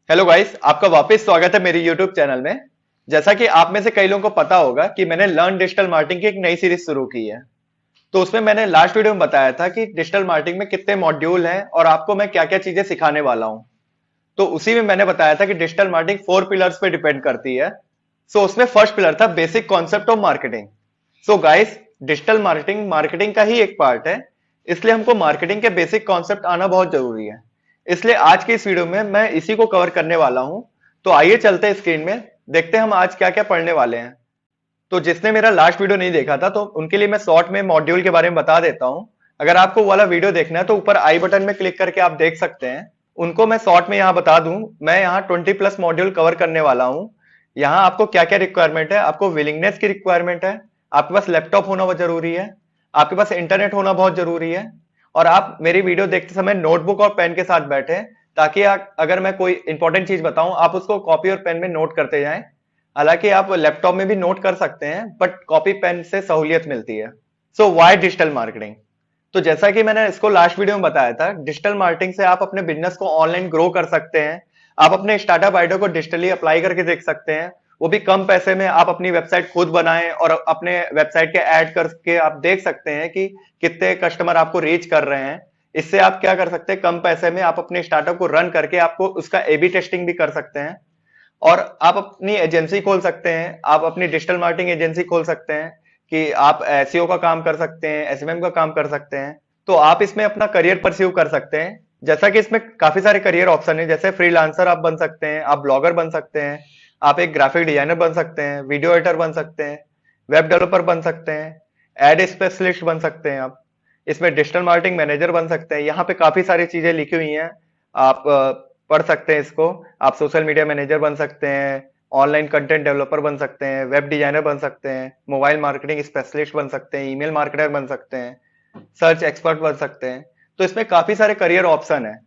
Hello guys, आपका वापस स्वागत है मेरे यूट्यूब चैनल में। जैसा कि आप में से कई लोगों को पता होगा कि मैंने लर्न डिजिटल मार्केटिंग की एक नई सीरीज शुरू की है। तो उसमें मैंने लास्ट वीडियो में बताया था कि डिजिटल मार्केटिंग में कितने मॉड्यूल हैं और आपको मैं क्या क्या चीजें सिखाने वाला हूं। तो उसी में मैंने बताया था कि डिजिटल मार्केटिंग 4 पिलर्स पे डिपेंड करती है। सो उसमें फर्स्ट पिलर था basic concept of marketing. So guys, digital marketing marketing का ही एक पार्ट है, इसलिए हमको मार्केटिंग के बेसिक कॉन्सेप्ट आना बहुत जरूरी है। इसलिए आज के इस वीडियो में मैं इसी को कवर करने वाला हूं। तो आइए चलते हैं स्क्रीन में, देखते हैं हम आज क्या क्या पढ़ने वाले हैं। तो जिसने मेरा लास्ट वीडियो नहीं देखा था तो उनके लिए मैं शॉर्ट में मॉड्यूल के बारे में बता देता हूं। अगर आपको वो वाला वीडियो देखना है तो ऊपर आई बटन में क्लिक करके आप देख सकते हैं। उनको मैं शॉर्ट में यहाँ बता दूं, मैं यहाँ 20+ मॉड्यूल कवर करने वाला हूँ। यहाँ आपको क्या क्या रिक्वायरमेंट है, आपको विलिंगनेस की रिक्वायरमेंट है, आपके पास लैपटॉप होना बहुत जरूरी है, आपके पास इंटरनेट होना बहुत जरूरी है, और आप मेरी वीडियो देखते समय नोटबुक और पेन के साथ बैठे, ताकि अगर मैं कोई इंपॉर्टेंट चीज बताऊं आप उसको कॉपी और पेन में नोट करते जाएं। हालांकि आप लैपटॉप में भी नोट कर सकते हैं, बट कॉपी पेन से सहूलियत मिलती है। So why digital marketing? तो जैसा कि मैंने इसको लास्ट वीडियो में बताया था, डिजिटल मार्केटिंग से आप अपने बिजनेस को ऑनलाइन ग्रो कर सकते हैं। आप अपने स्टार्टअप आइडिया को डिजिटली अप्लाई करके देख सकते हैं, वो भी कम पैसे में। आप अपनी वेबसाइट खुद बनाएं और अपने वेबसाइट के ऐड करके आप देख सकते हैं कि कितने कस्टमर आपको रीच कर रहे हैं। इससे आप क्या कर सकते हैं, कम पैसे में आप अपने स्टार्टअप को रन करके आपको उसका एबी टेस्टिंग भी कर सकते हैं। और आप अपनी एजेंसी खोल सकते हैं, आप अपनी डिजिटल मार्केटिंग एजेंसी खोल सकते हैं कि आप एसईओ का काम कर सकते हैं, एसएमएम का काम कर सकते हैं। तो आप इसमें अपना करियर परस्यू कर सकते हैं। जैसा कि इसमें काफी सारे करियर ऑप्शन है, जैसे फ्रीलांसर आप बन सकते हैं, आप ब्लॉगर बन सकते हैं, आप एक ग्राफिक डिजाइनर बन सकते हैं, वीडियो एडिटर बन सकते हैं, वेब डेवलपर बन सकते हैं, एड स्पेशलिस्ट बन सकते हैं। आप इसमें डिजिटल मार्केटिंग मैनेजर बन सकते हैं। यहाँ पे काफी सारी चीजें लिखी हुई हैं, आप पढ़ सकते हैं इसको। आप सोशल मीडिया मैनेजर बन सकते हैं, ऑनलाइन कंटेंट डेवलपर बन सकते हैं, वेब डिजाइनर बन सकते हैं, मोबाइल मार्केटिंग स्पेशलिस्ट बन सकते हैं, ईमेल मार्केटर बन सकते हैं, सर्च एक्सपर्ट बन सकते हैं। तो इसमें काफी सारे करियर ऑप्शन है।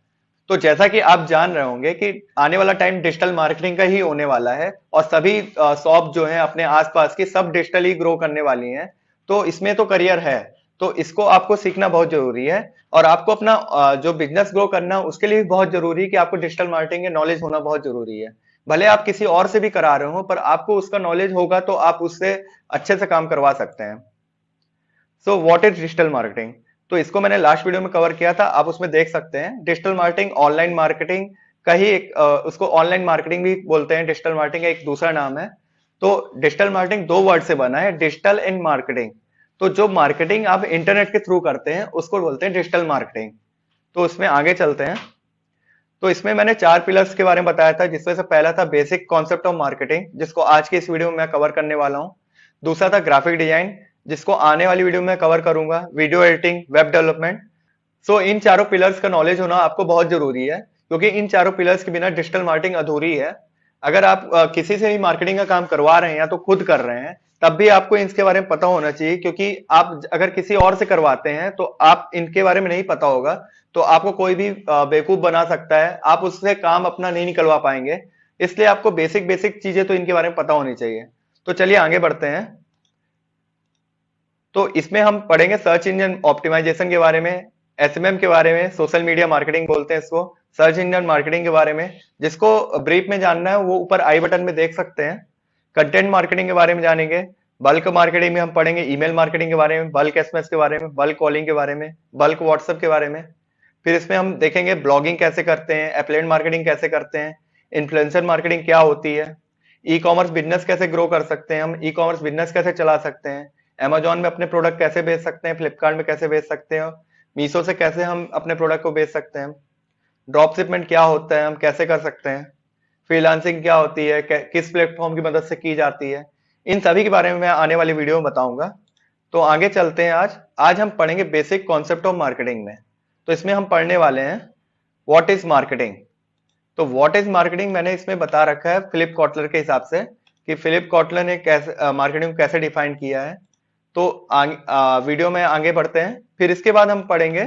तो जैसा कि आप जान रहे होंगे कि आने वाला टाइम डिजिटल मार्केटिंग का ही होने वाला है, और सभी शॉप जो है अपने आसपास की सब डिजिटली ग्रो करने वाली हैं। तो इसमें तो करियर है, तो इसको आपको सीखना बहुत जरूरी है। और आपको अपना जो बिजनेस ग्रो करना उसके लिए भी बहुत जरूरी है कि आपको डिजिटल मार्केटिंग के नॉलेज होना बहुत जरूरी है। भले आप किसी और से भी करा रहे हो, पर आपको उसका नॉलेज होगा तो आप उससे अच्छे से काम करवा सकते हैं। So what is digital marketing? तो इसको मैंने लास्ट वीडियो में कवर किया था, आप उसमें देख सकते हैं। डिजिटल मार्केटिंग ऑनलाइन मार्केटिंग का ही एक उसको ऑनलाइन मार्केटिंग भी बोलते हैं। डिजिटल मार्केटिंग का एक दूसरा नाम है। तो डिजिटल मार्केटिंग दो वर्ड से बना है, डिजिटल एंड मार्केटिंग। तो जो मार्केटिंग आप इंटरनेट के थ्रू करते हैं उसको बोलते हैं डिजिटल मार्केटिंग। तो उसमें आगे चलते हैं। तो इसमें मैंने 4 पिलर्स के बारे में बताया था, जिसमें से पहला था बेसिक कॉन्सेप्ट ऑफ मार्केटिंग, जिसको आज के इस वीडियो में मैं कवर करने वाला हूँ। दूसरा था ग्राफिक डिजाइन, जिसको आने वाली वीडियो में कवर करूंगा, वीडियो एडिटिंग, वेब डेवलपमेंट। सो इन चारों पिलर्स का नॉलेज होना आपको बहुत जरूरी है, क्योंकि इन चारों पिलर्स के बिना डिजिटल मार्केटिंग अधूरी है। अगर आप किसी से भी मार्केटिंग का काम करवा रहे हैं या तो खुद कर रहे हैं, तब भी आपको इसके बारे में पता होना चाहिए। क्योंकि आप अगर किसी और से करवाते हैं तो आप इनके बारे में नहीं पता होगा, तो आपको कोई भी बेवकूफ बना सकता है, आप उससे काम अपना नहीं निकलवा पाएंगे। इसलिए आपको बेसिक बेसिक चीजें तो इनके बारे में पता होनी चाहिए। तो चलिए आगे बढ़ते हैं। तो इसमें हम पढ़ेंगे सर्च इंजन ऑप्टिमाइजेशन के बारे में, एसएमएम के बारे में, सोशल मीडिया मार्केटिंग बोलते हैं इसको, सर्च इंजन मार्केटिंग के बारे में। जिसको ब्रीफ में जानना है वो ऊपर आई बटन में देख सकते हैं। कंटेंट मार्केटिंग के बारे में जानेंगे। बल्क मार्केटिंग में हम पढ़ेंगे ईमेल मार्केटिंग के बारे में, बल्क एसएमएस के बारे में, बल्क कॉलिंग के बारे में, बल्क व्हाट्सएप के बारे में। फिर इसमें हम देखेंगे ब्लॉगिंग कैसे करते हैं, एफिलिएट मार्केटिंग कैसे करते हैं, इन्फ्लुएंसर मार्केटिंग क्या होती है, ई कॉमर्स बिजनेस कैसे ग्रो कर सकते हैं, हम ई कॉमर्स बिजनेस कैसे चला सकते हैं, अमेजोन में अपने प्रोडक्ट कैसे बेच सकते हैं, फ्लिपकार्ट में कैसे बेच सकते हैं, मीशो से कैसे हम अपने प्रोडक्ट को बेच सकते हैं, ड्रॉप शिपमेंट क्या होता है, हम कैसे कर सकते हैं, फ्रीलांसिंग क्या होती है, किस प्लेटफॉर्म की मदद से की जाती है। इन सभी के बारे में मैं आने वाली वीडियो में बताऊंगा। तो आगे चलते हैं। आज आज हम पढ़ेंगे बेसिक कॉन्सेप्ट ऑफ मार्केटिंग में। तो इसमें हम पढ़ने वाले हैं व्हाट इज मार्केटिंग। तो व्हाट इज मार्केटिंग मैंने इसमें बता रखा है फिलिप कॉटलर के हिसाब से, कि फिलिप कॉटलर ने कैसे मार्केटिंग को कैसे डिफाइन किया है। तो वीडियो में आगे बढ़ते हैं। फिर इसके बाद हम पढ़ेंगे,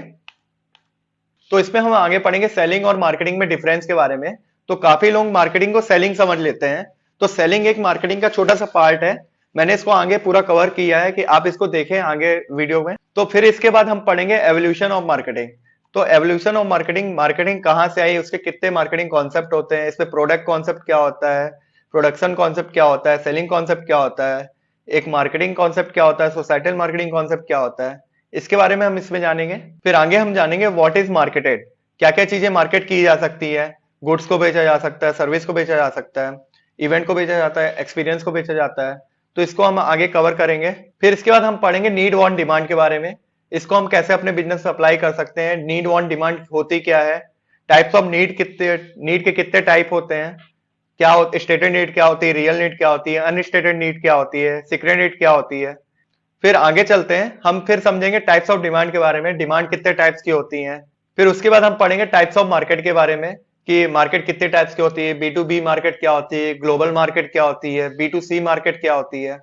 तो इसमें हम आगे पढ़ेंगे सेलिंग और मार्केटिंग में डिफरेंस के बारे में। तो काफी लोग मार्केटिंग को सेलिंग समझ लेते हैं, तो सेलिंग एक मार्केटिंग का छोटा सा पार्ट है। मैंने इसको आगे पूरा कवर किया है कि आप इसको देखें आगे वीडियो में। तो फिर इसके बाद हम पढ़ेंगे एवोल्यूशन ऑफ मार्केटिंग। तो एवोल्यूशन ऑफ मार्केटिंग, मार्केटिंग कहाँ से आई, उसके कितने मार्केटिंग कॉन्सेप्ट होते हैं, इसमें प्रोडक्ट कॉन्सेप्ट क्या होता है, प्रोडक्शन कॉन्सेप्ट क्या होता है, सेलिंग कॉन्सेप्ट क्या होता है, एक मार्केटिंग कॉन्सेप्ट क्या होता है, सोसाइटल मार्केटिंग कॉन्सेप्ट क्या होता है, इसके बारे में हम इसमें जानेंगे। फिर आगे हम जानेंगे व्हाट इज मार्केटेड, क्या क्या चीजें मार्केट की जा सकती है, गुड्स को बेचा जा सकता है, सर्विस को बेचा जा सकता है, इवेंट को बेचा जाता है, एक्सपीरियंस को बेचा जाता है। तो इसको हम आगे कवर करेंगे। फिर इसके बाद हम पढ़ेंगे नीड वांट डिमांड के बारे में, इसको हम कैसे अपने बिजनेस में अप्लाई कर सकते हैं, नीड वांट डिमांड होती क्या है, टाइप्स ऑफ नीड, कितने नीड के कितने टाइप होते हैं, क्या होती स्टेटेड नीड क्या होती है, रियल नीड क्या होती है, अनस्टेटेड नीड क्या होती है, सीक्रेट नीड क्या होती है। फिर आगे चलते हैं, हम फिर समझेंगे टाइप्स ऑफ डिमांड के बारे में, डिमांड कितने टाइप्स की होती है। फिर उसके बाद हम पढ़ेंगे टाइप्स ऑफ मार्केट के बारे में कि मार्केट कितने टाइप्स की होती है, बी टू बी मार्केट क्या होती है, ग्लोबल मार्केट क्या होती है, बी टू सी मार्केट क्या होती है।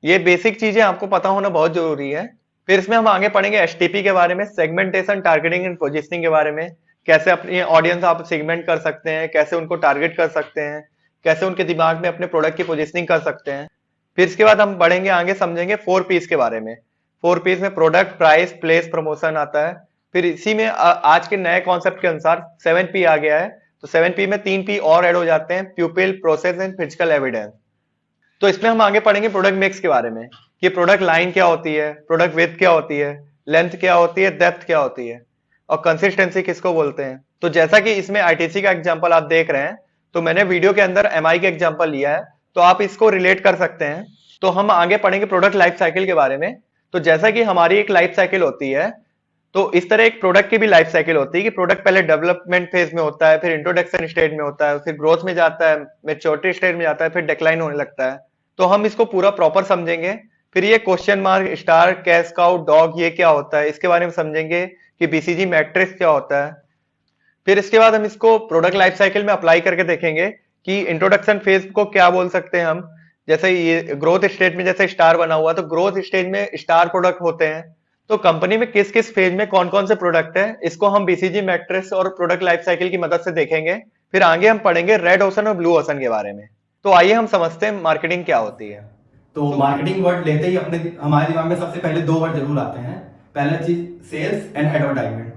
ये बेसिक चीजें आपको पता होना बहुत जरूरी है। फिर इसमें हम आगे पढ़ेंगे एसटीपी के बारे में, सेगमेंटेशन, टारगेटिंग एंड पोजिशनिंग के बारे में, कैसे अपनी ऑडियंस आप सेगमेंट कर सकते हैं, कैसे उनको टारगेट कर सकते हैं, कैसे उनके दिमाग में अपने प्रोडक्ट की पोजिशनिंग कर सकते हैं। फिर इसके बाद हम बढ़ेंगे आगे, समझेंगे 4 पीस के बारे में। 4 पीस में प्रोडक्ट, प्राइस, प्लेस, प्रमोशन आता है। फिर इसी में आज के नए कॉन्सेप्ट के अनुसार 7P आ गया है, तो 7P में 3P और ऐड हो जाते हैं, प्यूपिल, प्रोसेस एंड फिजिकल एविडेंस। तो इसमें हम आगे पढ़ेंगे प्रोडक्ट मिक्स के बारे में कि प्रोडक्ट लाइन क्या होती है, प्रोडक्ट विड्थ क्या होती है, लेंथ क्या होती है, डेप्थ क्या होती है, और कंसिस्टेंसी किसको बोलते हैं। तो जैसा कि इसमें आईटीसी का एग्जांपल आप देख रहे हैं, तो मैंने वीडियो के अंदर एमआई का एग्जांपल लिया है, तो आप इसको रिलेट कर सकते हैं। तो हम आगे पढ़ेंगे प्रोडक्ट लाइफ साइकिल के बारे में। तो जैसा कि हमारी एक लाइफ साइकिल होती है, तो इस तरह एक प्रोडक्ट की भी लाइफ साइकिल होती है कि प्रोडक्ट पहले डेवलपमेंट फेज में होता है, फिर इंट्रोडक्शन स्टेज में होता है, फिर ग्रोथ में जाता है, मैच्योरिटी स्टेज में जाता है, फिर डिक्लाइन होने लगता है। तो हम इसको पूरा प्रॉपर समझेंगे। फिर ये question mark, star, cash cow, dog, ये क्या होता है, इसके बारे में समझेंगे कि बीसीजी मैट्रिक्स क्या होता है। फिर इसके बाद हम इसको प्रोडक्ट लाइफ साइकिल में अप्लाई करके देखेंगे कि इंट्रोडक्शन फेज को क्या बोल सकते हैं हम। जैसे ये ग्रोथ स्टेज में जैसे स्टार बना हुआ, तो ग्रोथ स्टेज में स्टार प्रोडक्ट होते हैं। तो कंपनी में किस किस फेज में कौन कौन से प्रोडक्ट है, इसको हम बीसीजी मैट्रिक्स और प्रोडक्ट लाइफ साइकिल की मदद से देखेंगे। फिर आगे हम पढ़ेंगे रेड ओशन और ब्लू ओशन के बारे में। तो आइए हम समझते हैं मार्केटिंग क्या होती है। तो मार्केटिंग वर्ड लेते ही हमारे दिमाग में सबसे पहले 2 वर्ड जरूर आते हैं। पहला चीज सेल्स एंड एडवर्टाइजमेंट।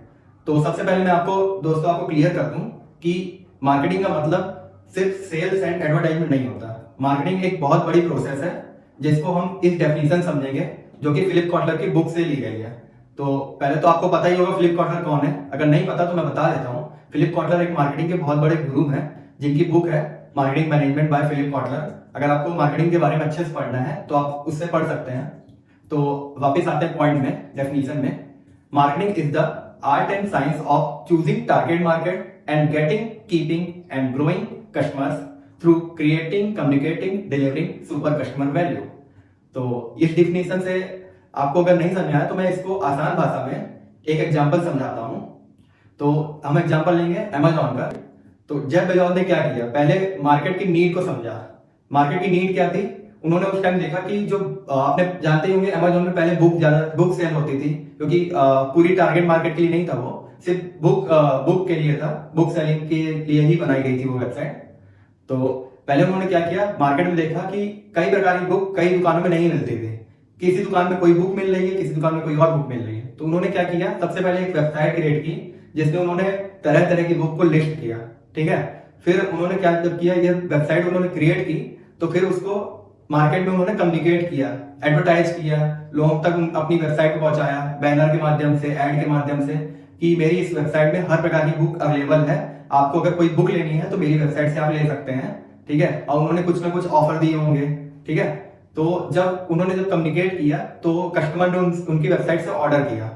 तो सबसे पहले मैं आपको क्लियर कर दूं कि मार्केटिंग का मतलब सिर्फ सेल्स एंड एडवर्टाइजमेंट नहीं होता। मार्केटिंग एक बहुत बड़ी प्रोसेस है जिसको हम इस डेफिनेशन समझेंगे जो कि फिलिप कॉटलर की बुक से ली गई है। तो पहले तो आपको पता ही होगा फिलिप कॉटलर कौन है, अगर नहीं पता तो मैं बता देता हूँ। फिलिप कॉटलर एक मार्केटिंग के बहुत बड़े गुरु हैं जिनकी बुक है marketing management by Philip Kotler. अगर आपको मार्केटिंग के बारे में अच्छे से पढ़ना है तो आप उससे पढ़ सकते हैं। तो वापस आते हैं पॉइंट में, डेफिनेशन में। Marketing is the art and science of choosing target market and getting, keeping and growing customers through creating, communicating, delivering super customer value. तो इस डिफिनेशन से आपको अगर नहीं समझ आया तो मैं इसको आसान भाषा में एक एग्जांपल समझाता हूं। तो हम एग्जांपल लेंगे अमेजॉन का। तो जेफ बेजोस ने क्या किया, पहले मार्केट की नीड को समझा। मार्केट की नीड क्या थी, उन्होंने उस टाइम देखा कि जो आपने जानते ही होंगे अमेजॉन में पहले बुक सेल होती थी, क्योंकि पूरी टारगेट मार्केट के लिए नहीं था, वो सिर्फ बुक के लिए था, बुक सेलिंग के लिए ही बनाई गई थी वो वेबसाइट। तो पहले उन्होंने क्या किया, मार्केट में देखा कि कई प्रकार की बुक कई दुकानों में नहीं मिलती थी। किसी दुकान में कोई बुक मिल रही है, किसी दुकान में कोई और बुक मिल रही है। तो उन्होंने क्या किया, सबसे पहले एक वेबसाइट क्रिएट की जिसमें उन्होंने तरह तरह की बुक को लिस्ट किया। ठीक है, फिर उन्होंने क्या जब किया, ये वेबसाइट उन्होंने क्रिएट की तो फिर उसको मार्केट में उन्होंने कम्युनिकेट किया, एडवर्टाइज किया, लोगों तक अपनी वेबसाइट को पहुंचाया, बैनर के माध्यम से, एड के माध्यम से, कि मेरी इस वेबसाइट में हर प्रकार की बुक अवेलेबल है, आपको अगर कोई बुक लेनी है तो मेरी वेबसाइट से आप ले सकते हैं। ठीक है, और उन्होंने कुछ ना कुछ ऑफर दिए होंगे। ठीक है, तो जब कम्युनिकेट किया तो कस्टमर ने उनकी वेबसाइट से ऑर्डर किया।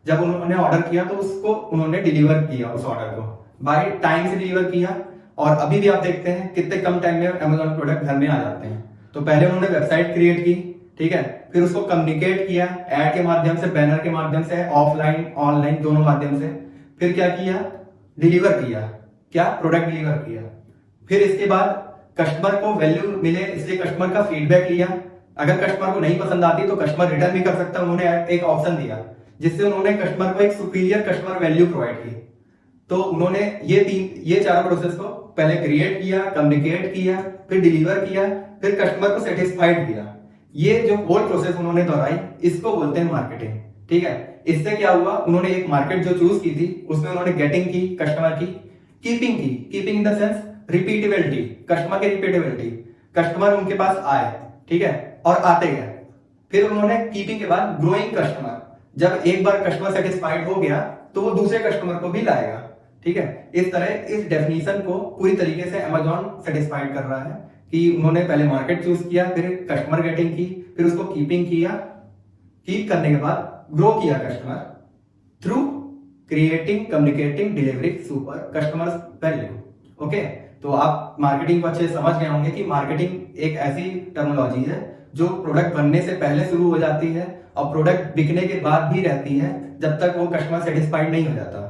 जब उन्होंने ऑर्डर किया तो उसको उन्होंने डिलीवर किया, उस ऑर्डर को बाय टाइम से डिलीवर किया। और अभी भी आप देखते हैं कितने कम टाइम में अमेजॉन प्रोडक्ट घर में आ जाते हैं। तो पहले उन्होंने वेबसाइट क्रिएट की, ठीक है, फिर उसको कम्युनिकेट किया एड के माध्यम से, बैनर के माध्यम से, ऑफलाइन ऑनलाइन दोनों माध्यम से। फिर क्या किया, डिलीवर किया, क्या प्रोडक्ट डिलीवर किया। फिर इसके बाद कस्टमर को वैल्यू मिले इसलिए कस्टमर का फीडबैक लिया। अगर कस्टमर को नहीं पसंद आती तो कस्टमर रिटर्न भी कर सकता है। उन्होंने एक ऑप्शन दिया जिससे उन्होंने कस्टमर को एक सुपीरियर कस्टमर वैल्यू प्रोवाइड की। तो उन्होंने ये चारों प्रोसेस को पहले क्रिएट किया, कम्युनिकेट किया, फिर डिलीवर किया, फिर कस्टमर को सेटिस्फाइड किया। ये जो होल प्रोसेस उन्होंने दोहराई, इसको बोलते हैं मार्केटिंग। ठीक है, इससे क्या हुआ, उन्होंने एक मार्केट जो चूज की थी उसमें उन्होंने गेटिंग की, कस्टमर की, कीपिंग की, keeping in the sense repeatability, customer की रिपीटेबिलिटी, कस्टमर उनके पास आए, ठीक है, और आते गए। फिर उन्होंने कीपिंग के बाद ग्रोइंग कस्टमर, जब एक बार कस्टमर सेटिस्फाइड हो गया तो वो दूसरे कस्टमर को भी लाएगा, ठीक है। इस तरह इस डेफिनेशन को पूरी तरीके से अमेजॉन सेटिस्फाइड कर रहा है कि उन्होंने पहले मार्केट चूज किया, फिर कस्टमर गेटिंग की, फिर उसको कीपिंग किया, कीप करने के बाद ग्रो किया customer through creating, communicating, delivering super customers value. Okay, तो आप मार्केटिंग को अच्छे से समझ गए होंगे कि मार्केटिंग एक ऐसी टर्मिनोलॉजी है जो प्रोडक्ट बनने से पहले शुरू हो जाती है और प्रोडक्ट बिकने के बाद भी रहती है जब तक वो कस्टमर सेटिस्फाइड नहीं हो जाता।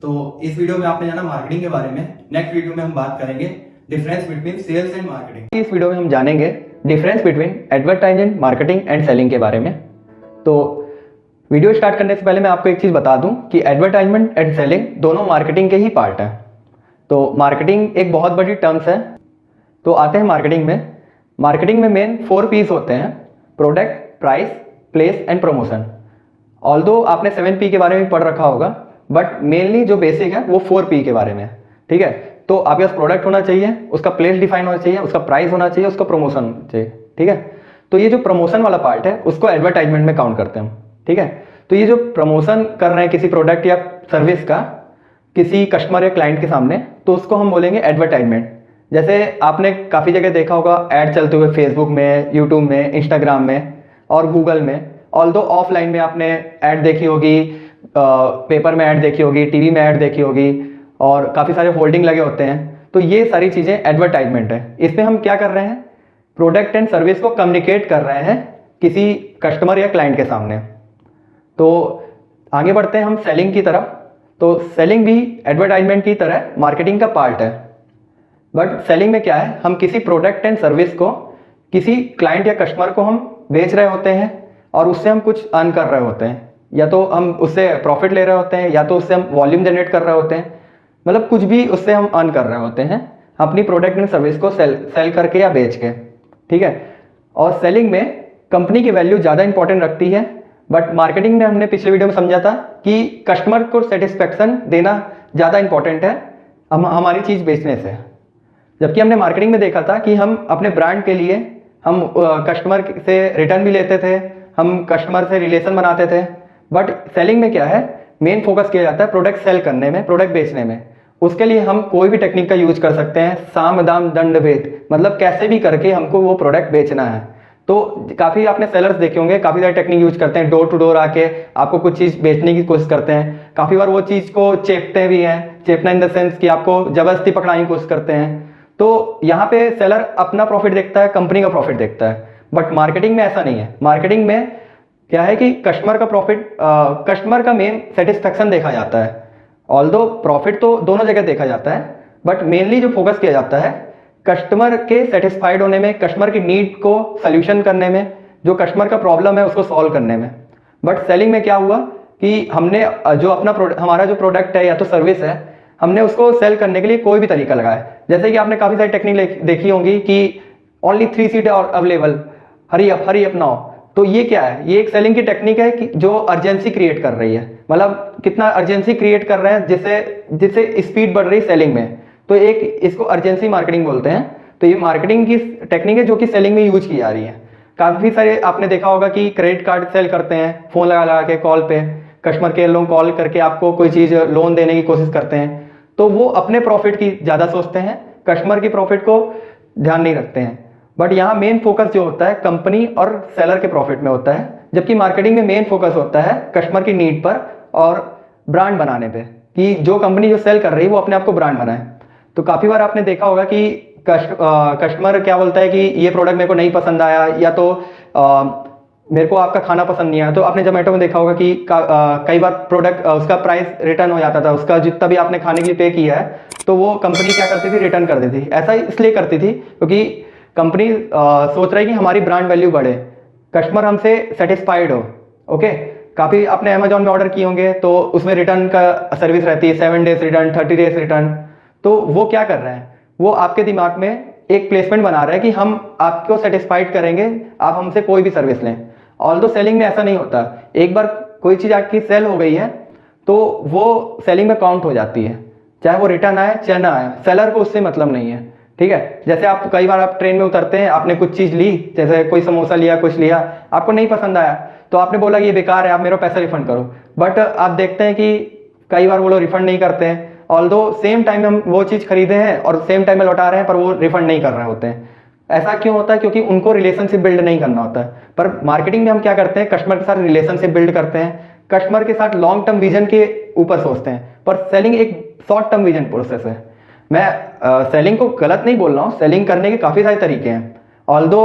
तो इस वीडियो में आपने जाना मार्केटिंग के बारे में। नेक्स्ट वीडियो में हम बात करेंगे difference between sales and marketing. इस वीडियो में हम जानेंगे difference between advertising, marketing and selling के बारे में। तो वीडियो स्टार्ट करने से पहले मैं आपको एक चीज़ बता दूं कि एडवर्टाइजमेंट एंड सेलिंग दोनों मार्केटिंग के ही पार्ट हैं। तो मार्केटिंग एक बहुत बड़ी टर्म्स है। तो आते हैं मार्केटिंग में। मार्केटिंग में मेन 4 पीस होते हैं: product, price, place and promotion. Although आपने 7P के बारे में पढ़ रखा होगा, बट मेनली जो बेसिक है वो 4P के बारे में, ठीक है। तो आपके पास प्रोडक्ट होना चाहिए, उसका प्लेस डिफाइन होना चाहिए, उसका प्राइस होना चाहिए, उसका प्रमोशन होना चाहिए, ठीक है। तो ये जो प्रमोशन वाला पार्ट है उसको एडवर्टाइजमेंट में काउंट करते हैं, ठीक है। तो ये जो प्रमोशन कर रहे हैं किसी प्रोडक्ट या सर्विस का किसी कस्टमर या क्लाइंट के सामने, तो उसको हम बोलेंगे एडवर्टाइजमेंट। जैसे आपने काफ़ी जगह देखा होगा ऐड चलते हुए, फेसबुक में, यूट्यूब में, इंस्टाग्राम में और गूगल में। ऑल्दो ऑफलाइन में आपने ऐड देखी होगी, पेपर में ऐड देखी होगी, टीवी में ऐड देखी होगी और काफ़ी सारे होल्डिंग लगे होते हैं। तो ये सारी चीज़ें एडवर्टाइजमेंट है। इसमें हम क्या कर रहे हैं, प्रोडक्ट एंड सर्विस को कम्युनिकेट कर रहे हैं किसी कस्टमर या क्लाइंट के सामने। तो आगे बढ़ते हैं हम सेलिंग की तरफ। तो सेलिंग भी एडवर्टाइजमेंट की तरह मार्केटिंग का पार्ट है, बट सेलिंग में क्या है, हम किसी प्रोडक्ट एंड सर्विस को किसी क्लाइंट या कस्टमर को हम बेच रहे होते हैं और उससे हम कुछ अर्न कर रहे होते हैं, या तो हम उससे प्रॉफिट ले रहे होते हैं या तो उससे हम वॉल्यूम जनरेट कर रहे होते हैं, मतलब कुछ भी उससे हम अर्न कर रहे होते हैं अपनी प्रोडक्ट एंड सर्विस को सेल करके या बेच के, ठीक है। और सेलिंग में कंपनी की वैल्यू ज़्यादा इंपॉर्टेंट रखती है, बट मार्केटिंग में हमने पिछले वीडियो में समझा था कि कस्टमर को सेटिस्फेक्शन देना ज़्यादा इंपॉर्टेंट है हमारी चीज़ बेचने से। जबकि हमने मार्केटिंग में देखा था कि हम अपने ब्रांड के लिए हम कस्टमर से रिटर्न भी लेते थे, हम कस्टमर से रिलेशन बनाते थे। बट सेलिंग में क्या है, मेन फोकस किया जाता है प्रोडक्ट सेल करने में, प्रोडक्ट बेचने में। उसके लिए हम कोई भी टेक्निक का यूज कर सकते हैं, साम दाम दंड भेद, मतलब कैसे भी करके हमको वो प्रोडक्ट बेचना है। तो काफ़ी आपने सेलर्स देखे होंगे, काफ़ी सारे टेक्निक यूज करते हैं, डोर टू डोर आके आपको कुछ चीज़ बेचने की कोशिश करते हैं। काफ़ी बार वो चीज़ को चेपते भी हैं, चेपना इन द सेंस कि आपको जबरदस्ती पकड़ाने की कोशिश करते हैं। तो यहाँ पे सेलर अपना प्रॉफिट देखता है, कंपनी का प्रॉफिट देखता है। बट मार्केटिंग में ऐसा नहीं है। मार्केटिंग में क्या है कि कस्टमर का प्रॉफिट, कस्टमर का मेन सेटिस्फेक्शन देखा जाता है। ऑल्दो प्रॉफिट तो दोनों जगह देखा जाता है, बट मेनली जो फोकस किया जाता है कस्टमर के सेटिस्फाइड होने में, कस्टमर की नीड को सोल्यूशन करने में, जो कस्टमर का प्रॉब्लम है उसको सॉल्व करने में। बट सेलिंग में क्या हुआ कि हमने जो अपना हमारा जो प्रोडक्ट है या तो सर्विस है, हमने उसको सेल करने के लिए कोई भी तरीका लगाया। जैसे कि आपने काफ़ी सारी टेक्निक देखी होंगी कि only 3 seat available, hurry up now. तो ये क्या है, ये एक सेलिंग की टेक्निक है कि जो अर्जेंसी क्रिएट कर रही है, मतलब कितना अर्जेंसी क्रिएट कर रहे हैं जिससे स्पीड बढ़ रही सेलिंग में। तो एक इसको अर्जेंसी मार्केटिंग बोलते हैं। तो ये मार्केटिंग की टेक्निक है जो कि सेलिंग में यूज की जा रही है। काफ़ी सारे आपने देखा होगा कि क्रेडिट कार्ड सेल करते हैं, फ़ोन लगा के कॉल पे कस्टमर केयर लोग कॉल करके आपको कोई चीज़ लोन देने की कोशिश करते हैं। तो वो अपने प्रॉफिट की ज़्यादा सोचते हैं, कस्टमर की प्रॉफिट को ध्यान नहीं रखते हैं। बट यहाँ मेन फोकस जो होता है कंपनी और सेलर के प्रॉफिट में होता है, जबकि मार्केटिंग में मेन फोकस होता है कस्टमर की नीड पर और ब्रांड बनाने पे, कि जो कंपनी जो सेल कर रही है वो अपने आप को ब्रांड बनाए। तो काफ़ी बार आपने देखा होगा कि कस्टमर क्या बोलता है कि ये प्रोडक्ट मेरे को नहीं पसंद आया, या तो मेरे को आपका खाना पसंद नहीं आया। तो आपने जोमेटो में देखा होगा कि कई बार प्रोडक्ट उसका प्राइस रिटर्न हो जाता था, उसका जितना भी आपने खाने के लिए पे किया है तो वो कंपनी क्या करती थी, रिटर्न कर देती थी। ऐसा इसलिए करती थी क्योंकि कंपनी सोच रही है कि हमारी ब्रांड वैल्यू बढ़े, कस्टमर हमसे सेटिस्फाइड हो। ओके, काफ़ी आपने अमेजॉन में ऑर्डर किए होंगे तो उसमें रिटर्न का सर्विस रहती है, 7 डेज रिटर्न, 30 डेज रिटर्न। तो वो क्या कर रहे हैं, वो आपके दिमाग में एक प्लेसमेंट बना रहा है कि हम आपको सेटिस्फाइड करेंगे, आप हमसे कोई भी सर्विस लें। ऑल्दो सेलिंग में ऐसा नहीं होता। एक बार कोई चीज़ आपकी सेल हो गई है तो वो सेलिंग में काउंट हो जाती है, चाहे वो रिटर्न आए चाहे ना आए, सेलर को उससे मतलब नहीं है। ठीक है, जैसे आप कई बार आप ट्रेन में उतरते हैं, आपने कुछ चीज़ ली, जैसे कोई समोसा लिया, कुछ लिया, आपको नहीं पसंद आया तो आपने बोला कि ये बेकार है, आप मेरा पैसा रिफंड करो। बट आप देखते हैं कि कई बार वो लोग रिफंड नहीं करते हैं, ऑल्दो सेम टाइम में हम वो चीज़ खरीदे हैं और सेम टाइम में लौटा रहे हैं, पर वो रिफंड नहीं कर रहे होते हैं। ऐसा क्यों होता है? क्योंकि उनको रिलेशनशिप बिल्ड नहीं करना होता है। पर मार्केटिंग में हम क्या करते हैं, कस्टमर के साथ रिलेशनशिप बिल्ड करते हैं, कस्टमर के साथ लॉन्ग टर्म विजन के ऊपर सोचते हैं। पर सेलिंग एक शॉर्ट टर्म विजन प्रोसेस है। मैं सेलिंग को गलत नहीं बोल रहा हूँ, सेलिंग करने के काफ़ी सारे तरीके हैं। ऑल्दो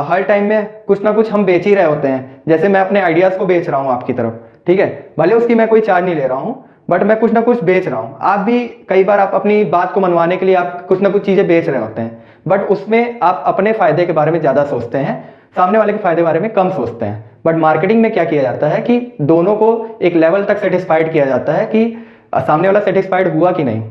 हर टाइम में कुछ ना कुछ हम बेच ही रहे होते हैं, जैसे मैं अपने आइडियाज़ को बेच रहा हूँ आपकी तरफ, ठीक है, भले उसकी मैं कोई चार्ज नहीं ले रहा हूँ, बट मैं कुछ ना कुछ बेच रहा हूँ। आप भी कई बार आप अपनी बात को मनवाने के लिए आप कुछ ना कुछ चीज़ें बेच रहे होते हैं, बट उसमें आप अपने फायदे के बारे में ज़्यादा सोचते हैं, सामने वाले के फायदे के बारे में कम सोचते हैं। बट मार्केटिंग में क्या किया जाता है कि दोनों को एक लेवल तक सेटिस्फाइड किया जाता है कि सामने वाला सेटिस्फाइड हुआ कि नहीं।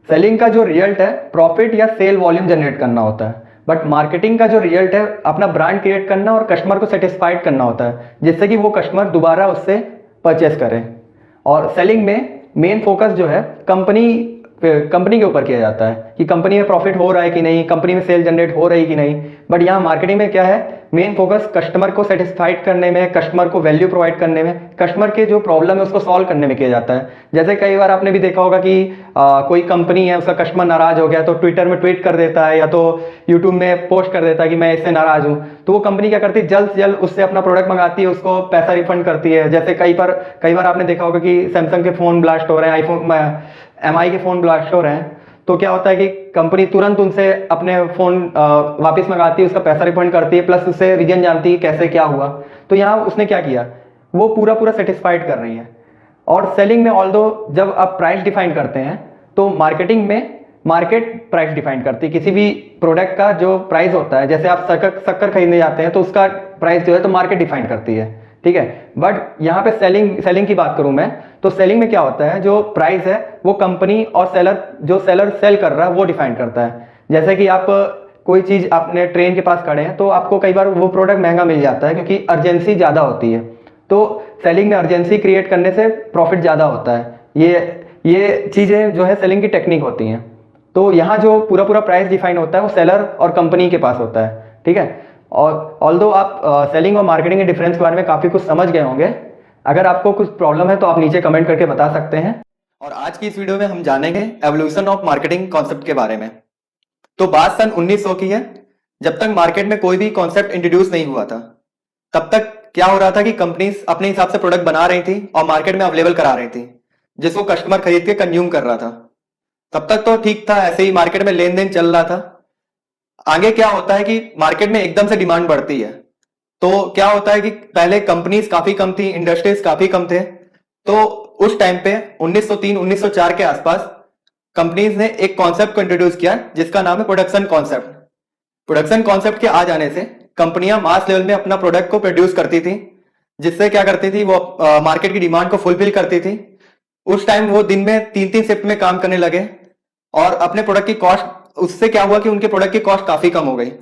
सेलिंग का जो रिजल्ट है प्रॉफिट या सेल वॉल्यूम जनरेट करना होता है, बट मार्केटिंग का जो रिजल्ट है अपना ब्रांड क्रिएट करना और कस्टमर को सेटिस्फाइड करना होता है, जिससे कि वो कस्टमर दोबारा उससे परचेस करे। और सेलिंग में मेन फोकस जो है कंपनी के ऊपर किया जाता है कि कंपनी में प्रॉफिट हो रहा है कि नहीं, कंपनी में सेल जनरेट हो रही कि नहीं। बट यहाँ मार्केटिंग में क्या है, मेन फोकस कस्टमर को सेटिस्फाइड करने में, कस्टमर को वैल्यू प्रोवाइड करने में, कस्टमर के जो प्रॉब्लम है उसको सॉल्व करने में किया जाता है। जैसे कई बार आपने भी देखा होगा कि कोई कंपनी है, उसका कस्टमर नाराज हो गया तो ट्विटर में ट्वीट कर देता है या तो यूट्यूब में पोस्ट कर देता है कि मैं इससे नाराज हूँ, तो वो कंपनी क्या करती है, जल्द से जल्द उससे अपना प्रोडक्ट मंगाती है, उसको पैसा रिफंड करती है। जैसे कई बार आपने देखा होगा कि सैमसंग के फोन ब्लास्ट हो रहे हैं, आईफोन एमआई के फोन ब्लास्ट हो रहे हैं, तो क्या होता है कि कंपनी तुरंत उनसे अपने फ़ोन वापस मंगाती है, उसका पैसा रिफंड करती है, प्लस उससे रीजन जानती है कैसे क्या हुआ। तो यहाँ उसने क्या किया, वो पूरा सेटिस्फाइड कर रही है। और सेलिंग में ऑल्दो जब आप प्राइस डिफाइन करते हैं तो मार्केटिंग में मार्केट प्राइस डिफाइन करती है। किसी भी प्रोडक्ट का जो प्राइस होता है, जैसे आप शक्कर खरीदने जाते हैं तो उसका प्राइस जो है तो मार्केट डिफाइन करती है, ठीक है। बट यहाँ पे सेलिंग की बात करूं मैं, तो सेलिंग में क्या होता है, जो प्राइस है वो कंपनी और सेलर सेल कर रहा है वो डिफाइन करता है। जैसे कि आप कोई चीज़ आपने ट्रेन के पास खड़े हैं तो आपको कई बार वो प्रोडक्ट महंगा मिल जाता है क्योंकि अर्जेंसी ज़्यादा होती है, तो सेलिंग में अर्जेंसी क्रिएट करने से प्रॉफिट ज़्यादा होता है। ये चीज़ें जो है सेलिंग की टेक्निक होती हैं। तो यहाँ जो पूरा प्राइस डिफाइन होता है वो सेलर और कंपनी के पास होता है, ठीक है। और ऑल्दो आप सेलिंग और मार्केटिंग के डिफरेंस के बारे में काफ़ी कुछ समझ गए होंगे। अगर आपको कुछ प्रॉब्लम है तो आप नीचे कमेंट करके बता सकते हैं। और आज की इस वीडियो में हम जानेंगे एवोल्यूशन ऑफ मार्केटिंग कॉन्सेप्ट के बारे में। तो बात सन 1900 की है, जब तक मार्केट में कोई भी कॉन्सेप्ट इंट्रोड्यूस नहीं हुआ था, तब तक क्या हो रहा था कि कंपनीज अपने हिसाब से प्रोडक्ट बना रही थी और मार्केट में अवेलेबल करा रही थी, जिसको कस्टमर खरीद के कंज्यूम कर रहा था। तब तक तो ठीक था, ऐसे ही मार्केट में लेन देन चल रहा था। आगे क्या होता है कि मार्केट में एकदम से डिमांड बढ़ती है, तो क्या होता है कि पहले कंपनीज काफी कम थी, इंडस्ट्रीज काफी कम थे। तो उस टाइम पे 1903-1904 के आसपास कंपनीज ने एक कॉन्सेप्ट को इंट्रोड्यूस किया जिसका नाम है प्रोडक्शन कॉन्सेप्ट। प्रोडक्शन कॉन्सेप्ट के आ जाने से कंपनियां मास लेवल में अपना प्रोडक्ट को प्रोड्यूस करती थी, जिससे क्या करती थी, वो मार्केट की डिमांड को फुलफिल करती थी। उस टाइम वो दिन में 3-3 शिफ्ट में काम करने लगे और अपने प्रोडक्ट की कॉस्ट, उससे क्या हुआ कि उनके प्रोडक्ट की कॉस्ट काफी कम हो गई।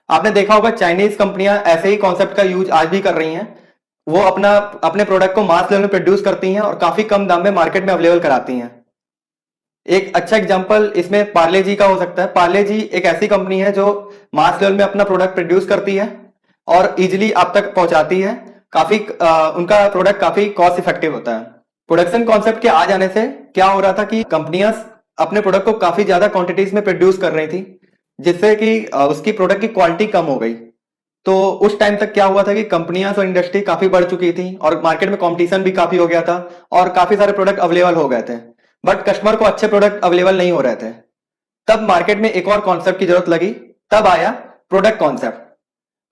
आपने देखा होगा चाइनीज कंपनियां ऐसे ही कॉन्सेप्ट का यूज आज भी कर रही हैं। वो अपने प्रोडक्ट को मास लेवल में प्रोड्यूस करती हैं और काफी कम दाम में मार्केट में अवेलेबल कराती हैं। एक अच्छा एग्जांपल इसमें पार्ले जी का हो सकता है। पार्ले जी एक ऐसी कंपनी है जो मास लेवल में अपना प्रोडक्ट प्रोड्यूस करती है और इजिली आप तक पहुंचाती है। उनका प्रोडक्ट काफी कॉस्ट इफेक्टिव होता है। प्रोडक्शन कॉन्सेप्ट के आ जाने से क्या हो रहा था कि कंपनियां अपने प्रोडक्ट को काफी ज्यादा क्वांटिटीज में प्रोड्यूस कर रही थी, जिससे कि उसकी प्रोडक्ट की क्वालिटी कम हो गई। तो उस टाइम तक क्या हुआ था कि कंपनियां और इंडस्ट्री काफी बढ़ चुकी थी और मार्केट में कंपटीशन भी काफी हो गया था और काफी सारे प्रोडक्ट अवेलेबल हो गए थे, बट कस्टमर को अच्छे प्रोडक्ट अवेलेबल नहीं हो रहे थे। तब मार्केट में एक और कॉन्सेप्ट की जरूरत लगी, तब आया प्रोडक्ट कॉन्सेप्ट।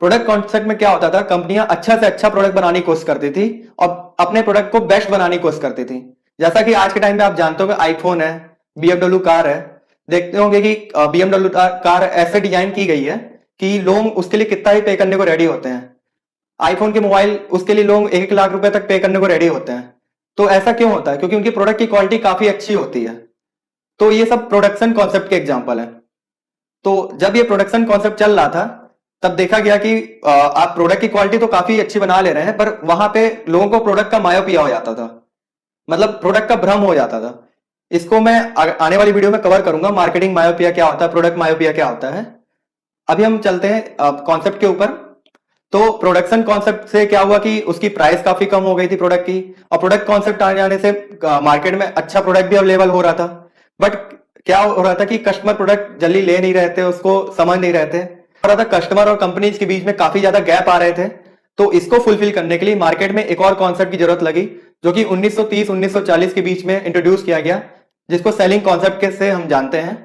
प्रोडक्ट कॉन्सेप्ट में क्या होता था, कंपनियां अच्छा से अच्छा प्रोडक्ट बनाने की कोशिश करती थी और अपने प्रोडक्ट को बेस्ट बनाने की कोशिश करती थी। जैसा कि आज के टाइम पे आप जानते हो आईफोन है, BMW कार है, देखते होंगे कि BMW कार ऐसे डिजाइन की गई है कि लोग उसके लिए कितना ही पे करने को रेडी होते हैं। आईफोन के मोबाइल, उसके लिए लोग 1 लाख रुपए तक पे करने को रेडी होते हैं। तो ऐसा क्यों होता है? क्योंकि उनकी प्रोडक्ट की क्वालिटी काफी अच्छी होती है। तो ये सब प्रोडक्शन कॉन्सेप्ट के एग्जाम्पल है। तो जब ये प्रोडक्शन कॉन्सेप्ट चल रहा था, तब देखा गया कि आप प्रोडक्ट की क्वालिटी तो काफी अच्छी बना ले रहे हैं, पर वहां पे लोगों को प्रोडक्ट का मायोपिया हो जाता था, मतलब प्रोडक्ट का भ्रम हो जाता था। इसको मैं आने वाली वीडियो में कवर करूंगा, मार्केटिंग मायोपिया क्या होता है, प्रोडक्ट मायोपिया क्या होता है। अभी हम चलते हैं कॉन्सेप्ट के ऊपर। तो प्रोडक्शन कॉन्सेप्ट से क्या हुआ कि उसकी प्राइस काफी कम हो गई थी प्रोडक्ट की, और प्रोडक्ट कॉन्सेप्ट आ जाने से मार्केट में अच्छा प्रोडक्ट भी अवेलेबल हो रहा था। बट क्या हो रहा था कि कस्टमर प्रोडक्ट जल्दी ले नहीं रहे थे, उसको समझ नहीं रहे थे, हो रहा था कस्टमर और कंपनीज के बीच में काफी ज्यादा गैप आ रहे थे। तो इसको फुलफिल करने के लिए मार्केट में एक और कॉन्सेप्ट की जरूरत लगी, जो कि 1930-1940 के बीच में इंट्रोड्यूस किया गया, जिसको सेलिंग कॉन्सेप्ट के से हम जानते हैं।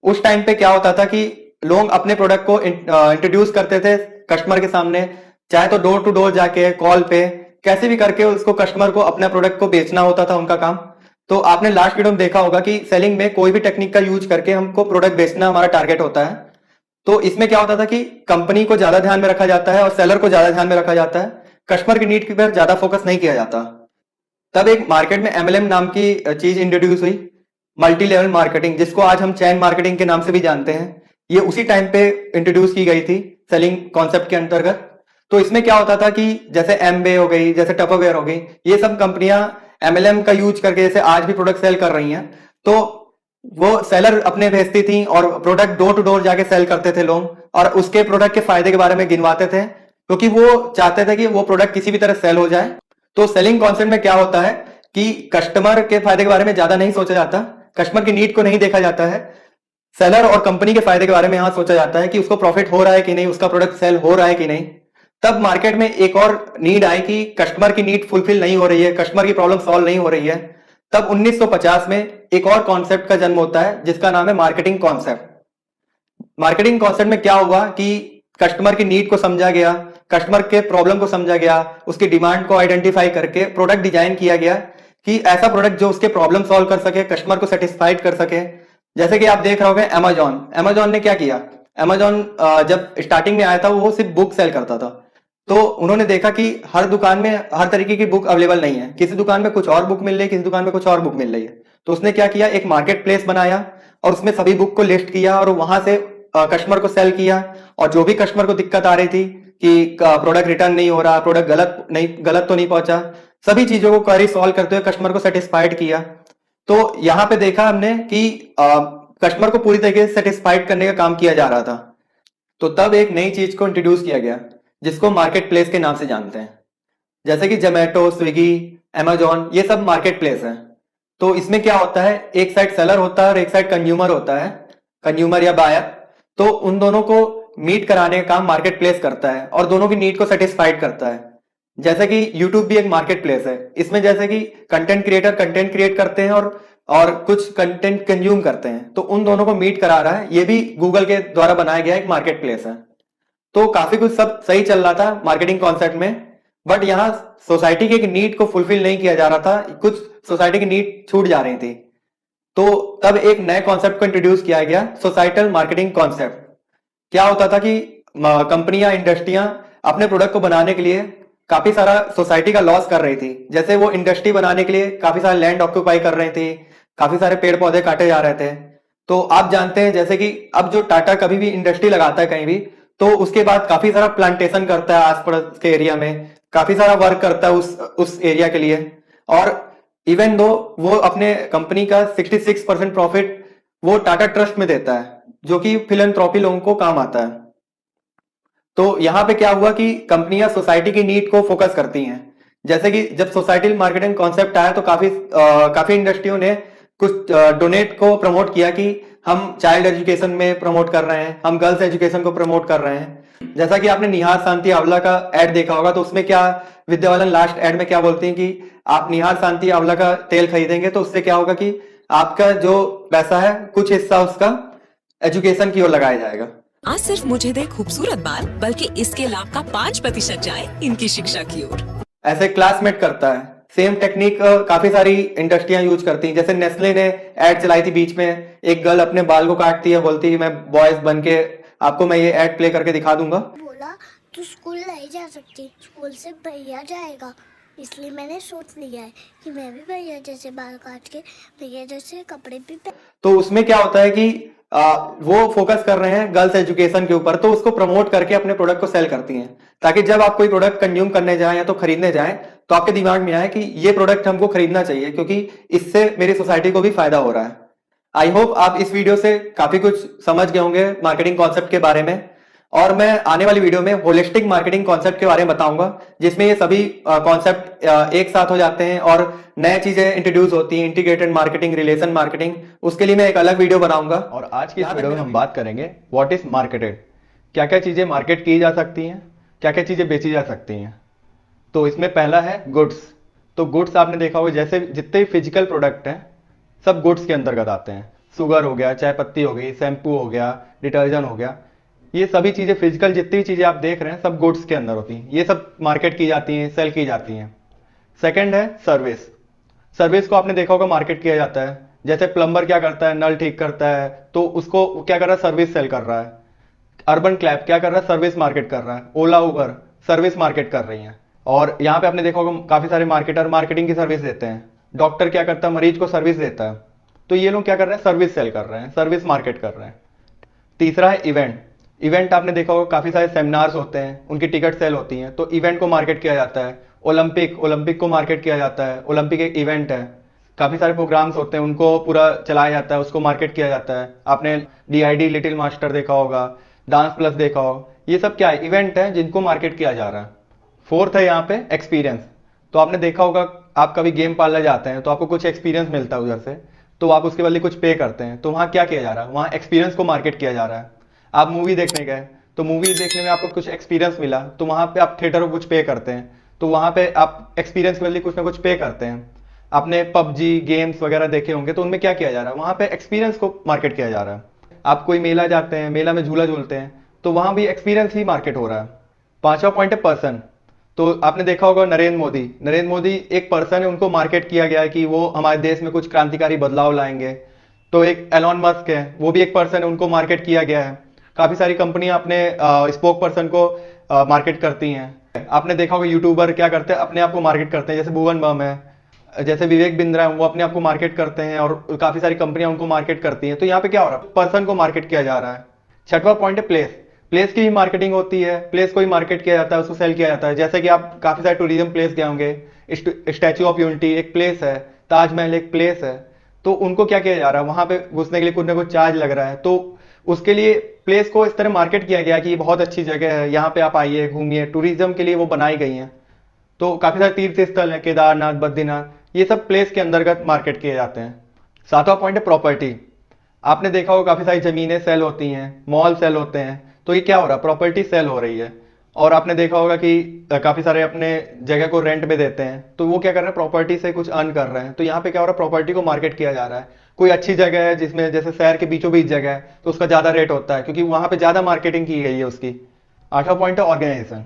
उस टाइम पे क्या होता था कि लोग अपने प्रोडक्ट को इंट्रोड्यूस करते थे कस्टमर के सामने, चाहे तो डोर टू डोर जाके, कॉल पे, कैसे भी करके उसको कस्टमर को अपने प्रोडक्ट को बेचना होता था उनका काम। तो आपने लास्ट वीडियो में देखा होगा कि सेलिंग में कोई भी टेक्निक का यूज करके हमको प्रोडक्ट बेचना हमारा टारगेट होता है। तो इसमें क्या होता था कि कंपनी को ज्यादा ध्यान में रखा जाता है और सेलर को ज्यादा ध्यान में रखा जाता है, कस्टमर की नीड पर ज्यादा फोकस नहीं किया जाता। तब एक मार्केट में एमएलएम नाम की चीज इंट्रोड्यूस हुई, मल्टी लेवल मार्केटिंग, जिसको आज हम चैन मार्केटिंग के नाम से भी जानते हैं। ये उसी टाइम पे इंट्रोड्यूस की गई थी सेलिंग कॉन्सेप्ट के अंतर्गत। तो इसमें क्या होता था कि जैसे एमबे हो गई, जैसे टपरवेयर हो गई, ये सब कंपनियां एमएलएम का यूज करके जैसे आज भी प्रोडक्ट सेल कर रही हैं। तो वो सेलर अपने भेजती थी और प्रोडक्ट डोर टू डोर जाके सेल करते थे लोग, और उसके प्रोडक्ट के फायदे के बारे में गिनवाते थे, क्योंकि वो चाहते थे कि वो प्रोडक्ट किसी भी तरह सेल हो जाए। तो सेलिंग कॉन्सेप्ट में क्या होता है कि कस्टमर के फायदे के बारे में ज्यादा नहीं सोचा जाता, कस्टमर की नीड को नहीं देखा जाता है, सेलर और कंपनी के फायदे के बारे में यहां सोचा जाता है कि उसको प्रॉफिट हो रहा है कि नहीं, उसका प्रोडक्ट सेल हो रहा है कि नहीं। तब मार्केट में एक और नीड आई कि कस्टमर की नीड फुलफिल नहीं हो रही है, कस्टमर की प्रॉब्लम सॉल्व नहीं हो रही है। तब 1950 में एक और कॉन्सेप्ट का जन्म होता है, जिसका नाम है मार्केटिंग कॉन्सेप्ट। मार्केटिंग कॉन्सेप्ट में क्या हुआ कि कस्टमर की नीड को समझा गया, कस्टमर के प्रॉब्लम को समझा गया, उसकी डिमांड को आइडेंटिफाई करके प्रोडक्ट डिजाइन किया गया कि ऐसा प्रोडक्ट जो उसके प्रॉब्लम सॉल्व कर सके, कस्टमर को सेटिस्फाइड कर सके। जैसे कि आप देख रहे होंगे अमेजॉन ने क्या किया। अमेजॉन जब स्टार्टिंग में आया था वो सिर्फ बुक सेल करता था। तो उन्होंने देखा कि हर दुकान में हर तरीके की बुक अवेलेबल नहीं है, किसी दुकान में कुछ और बुक मिल रही है, किसी दुकान में कुछ और बुक मिल रही है। तो उसने क्या किया, एक मार्केट प्लेस बनाया और उसमें सभी बुक को लिस्ट किया और वहां से कस्टमर को सेल किया। और जो भी कस्टमर को दिक्कत आ रही थी कि प्रोडक्ट रिटर्न नहीं हो रहा, प्रोडक्ट गलत तो नहीं पहुंचा, सभी चीजों को क्वेरी सॉल्व करते हुए कस्टमर को सेटिस्फाइड किया। तो यहाँ पे देखा हमने कि कस्टमर को पूरी तरीके से सेटिस्फाइड करने का काम किया जा रहा था। तो तब एक नई चीज को इंट्रोड्यूस किया गया, जिसको मार्केट प्लेस के नाम से जानते हैं। जैसे कि जोमेटो, स्विगी, अमेजॉन, ये सब मार्केट प्लेस है। तो इसमें क्या होता है, एक साइड सेलर होता है और एक साइड कंज्यूमर होता है, कंज्यूमर या बायर। तो उन दोनों को मीट कराने का काम मार्केट प्लेस करता है और दोनों की नीड को सेटिस्फाइड करता है। जैसे कि यूट्यूब भी एक मार्केट प्लेस है, इसमें जैसे कि कंटेंट क्रिएटर कंटेंट क्रिएट करते हैं और कुछ कंटेंट कंज्यूम करते हैं, तो उन दोनों को मीट करा रहा है। ये भी गूगल के द्वारा बनाया गया एक मार्केट प्लेस है। तो काफी कुछ सब सही चल रहा था मार्केटिंग कॉन्सेप्ट में, बट यहाँ सोसाइटी की एक नीड को फुलफिल नहीं किया जा रहा था, कुछ सोसाइटी की नीड छूट जा रही थी। तो तब एक नए कॉन्सेप्ट को इंट्रोड्यूस किया गया, सोसाइटल मार्केटिंग कॉन्सेप्ट। क्या होता था कि कंपनियां, इंडस्ट्रियां अपने प्रोडक्ट को बनाने के लिए काफी सारा सोसाइटी का लॉस कर रही थी। जैसे वो इंडस्ट्री बनाने के लिए काफी सारा लैंड ऑक्यूपाई कर रही थी, काफी सारे पेड़ पौधे काटे जा रहे थे। तो आप जानते हैं जैसे कि अब जो टाटा कभी भी इंडस्ट्री लगाता है कहीं भी, तो उसके बाद काफी सारा प्लांटेशन करता है आस पड़ोस के एरिया में, काफी सारा वर्क करता है उस एरिया के लिए। और इवन दो वो अपने कंपनी का 66% प्रॉफिट वो टाटा ट्रस्ट में देता है, जो कि फिलैंथ्रोपी लोगों को काम आता है। तो यहाँ पे क्या हुआ कि कंपनियां सोसाइटी की नीड को फोकस करती हैं। जैसे कि जब सोसाइटी मार्केटिंग कॉन्सेप्ट आया तो काफी इंडस्ट्रियों ने कुछ डोनेट को प्रमोट किया कि हम चाइल्ड एजुकेशन में प्रमोट कर रहे हैं, हम गर्ल्स एजुकेशन को प्रमोट कर रहे हैं। जैसा कि आपने निहार शांति आंवला का एड देखा होगा, तो उसमें क्या विद्या बालन लास्ट एड में क्या बोलती हैं कि आप निहार शांति आंवला का तेल खरीदेंगे तो उससे क्या होगा कि आपका जो पैसा है कुछ हिस्सा उसका एजुकेशन की ओर लगाया जाएगा। आज सिर्फ मुझे दे खूबसूरत बाल, बल्कि इसके लाभ का 5% जाए इनकी शिक्षा की ओर। ऐसे क्लासमेट करता है। सेम टेक्निक काफी सारी इंडस्ट्रियां यूज करती हैं। जैसे नेस्ले ने एड चलाई थी बीच में, एक गर्ल अपने बाल को काटती है, बोलती है मैं बॉयज बन के, आपको मैं ये एड प्ले करके दिखा दूंगा। बोला तू स्कूल नहीं जा सकती, स्कूल से भैया जाएगा, इसलिए मैंने सोच लिया है कि मैं भी भैया जैसे बाल काट के भैया जैसे कपड़े भी तो उसमें क्या होता है कि वो फोकस कर रहे हैं गर्ल्स एजुकेशन के ऊपर, तो उसको प्रमोट करके अपने प्रोडक्ट को सेल करती हैं, ताकि जब आप कोई प्रोडक्ट कंज्यूम करने जाएं या तो खरीदने जाएं तो आपके दिमाग में आए कि ये प्रोडक्ट हमको खरीदना चाहिए क्योंकि इससे मेरी सोसाइटी को भी फायदा हो रहा है। आई होप आप इस वीडियो से काफी कुछ समझ गए होंगे मार्केटिंग कॉन्सेप्ट के बारे में, और मैं आने वाली वीडियो में होलिस्टिक मार्केटिंग कॉन्सेप्ट के बारे में बताऊंगा, जिसमें ये सभी कॉन्सेप्ट एक साथ हो जाते हैं और नए चीजें इंट्रोड्यूस होती हैं, इंटीग्रेटेड मार्केटिंग, रिलेशन मार्केटिंग। उसके लिए मैं एक अलग वीडियो बनाऊंगा। और आज की इस वीडियो में हम बात करेंगे व्हाट इज मार्केटेड, क्या क्या चीजें मार्केट की जा सकती हैं, क्या क्या चीजें बेची जा सकती हैं। तो इसमें पहला है गुड्स। तो गुड्स आपने देखा होगा, जैसे जितने भी फिजिकल प्रोडक्ट हैं सब गुड्स के अंतर्गत आते हैं। शुगर हो गया, चाय पत्ती हो गई, शैम्पू हो गया, डिटर्जेंट हो गया, ये सभी चीजें फिजिकल जितनी भी चीजें आप देख रहे हैं सब गुड्स के अंदर होती हैं। ये सब मार्केट की जाती हैं, सेल की जाती हैं। सेकंड है सर्विस। सर्विस को आपने देखा होगा मार्केट किया जाता है। जैसे प्लम्बर क्या करता है, नल ठीक करता है, तो उसको क्या कर रहा है, सर्विस सेल कर रहा है। अर्बन क्लैप क्या कर रहा है, सर्विस मार्केट कर रहा है। ओला उबर सर्विस मार्केट कर रही हैं। और यहाँ पे आपने देखा होगा काफी सारे मार्केटर मार्केटिंग की सर्विस देते हैं। डॉक्टर क्या करता है, मरीज को सर्विस देता है। तो ये लोग क्या कर रहे हैं, सर्विस सेल कर रहे हैं, सर्विस मार्केट कर रहे हैं। तीसरा है इवेंट। इवेंट आपने देखा होगा काफी सारे सेमिनार्स होते हैं, उनकी टिकट सेल होती हैं, तो इवेंट को मार्केट किया जाता है। ओलंपिक को मार्केट किया जाता है। ओलंपिक एक इवेंट है, काफी सारे प्रोग्राम्स होते हैं, उनको पूरा चलाया जाता है, उसको मार्केट किया जाता है। आपने DID लिटिल मास्टर देखा होगा, डांस प्लस देखा होगा, ये सब क्या है, इवेंट है जिनको मार्केट किया जा रहा है। फोर्थ है यहाँ पे एक्सपीरियंस। तो आपने देखा होगा आप कभी गेम पार्लर जाते हैं तो आपको कुछ एक्सपीरियंस मिलता है उधर से, तो आप उसके बदले कुछ पे करते हैं, तो वहाँ क्या किया जा रहा है, वहाँ एक्सपीरियंस को मार्केट किया जा रहा है। आप मूवी देखने गए तो मूवी देखने में आपको कुछ एक्सपीरियंस मिला, तो वहाँ पे आप थिएटर को कुछ पे करते हैं, तो वहाँ पे आप एक्सपीरियंस के बदले कुछ ना कुछ पे करते हैं। आपने पबजी गेम्स वगैरह देखे होंगे, तो उनमें क्या किया जा रहा है, वहाँ पे एक्सपीरियंस को मार्केट किया जा रहा है। आप कोई मेला जाते हैं, मेला में झूला झूलते हैं, तो वहाँ भी एक्सपीरियंस ही मार्केट हो रहा है। पांचवा पॉइंट है पर्सन। तो आपने देखा होगा नरेंद्र मोदी एक पर्सन है, उनको मार्केट किया गया है कि वो हमारे देश में कुछ क्रांतिकारी बदलाव लाएंगे। तो एक एलॉन मस्क है, वो भी एक पर्सन है, उनको मार्केट किया गया है। काफी सारी कंपनियां अपने स्पोक पर्सन को मार्केट करती हैं। आपने देखा होगा यूट्यूबर क्या करते हैं, अपने आप को मार्केट करते हैं, जैसे भुवन बम है, जैसे विवेक बिंद्रा है, वो अपने आप को मार्केट करते हैं और काफी सारी कंपनियां उनको मार्केट करती हैं। तो यहाँ पे क्या हो रहा है, पर्सन को मार्केट किया जा रहा है। छठवां पॉइंट है प्लेस। प्लेस की भी मार्केटिंग होती है, प्लेस को ही मार्केट किया जाता है, उसको सेल किया जाता है। जैसे कि आप काफी सारे टूरिज्म प्लेस गए होंगे, स्टैच्यू ऑफ यूनिटी एक प्लेस है, ताजमहल एक प्लेस है, तो उनको क्या किया जा रहा है, वहां पे घुसने के लिए कुछ ना कुछ चार्ज लग रहा है, तो उसके लिए प्लेस को इस तरह मार्केट किया गया कि ये बहुत अच्छी जगह है, यहाँ पे आप आइए घूमिए, टूरिज्म के लिए वो बनाई गई हैं। तो काफी सारे तीर्थ स्थल है, केदारनाथ, बद्रीनाथ, ये सब प्लेस के अंतर्गत मार्केट किए जाते हैं। सातवां पॉइंट है प्रॉपर्टी। आपने देखा होगा काफी सारी जमीनें सेल होती हैं, मॉल सेल होते हैं, तो ये क्या हो रहा है, प्रॉपर्टी सेल हो रही है। और आपने देखा होगा कि काफी सारे अपने जगह को रेंट पे देते हैं, तो वो क्या कर रहे हैं, प्रॉपर्टी से कुछ अर्न कर रहे हैं। तो यहाँ पे क्या हो रहा है, प्रॉपर्टी को मार्केट किया जा रहा है। कोई अच्छी जगह है जिसमें जैसे शहर के बीचों बीच जगह है, तो उसका ज्यादा रेट होता है क्योंकि वहां पे ज्यादा मार्केटिंग की गई है उसकी। आठवां पॉइंट है ऑर्गेनाइजेशन।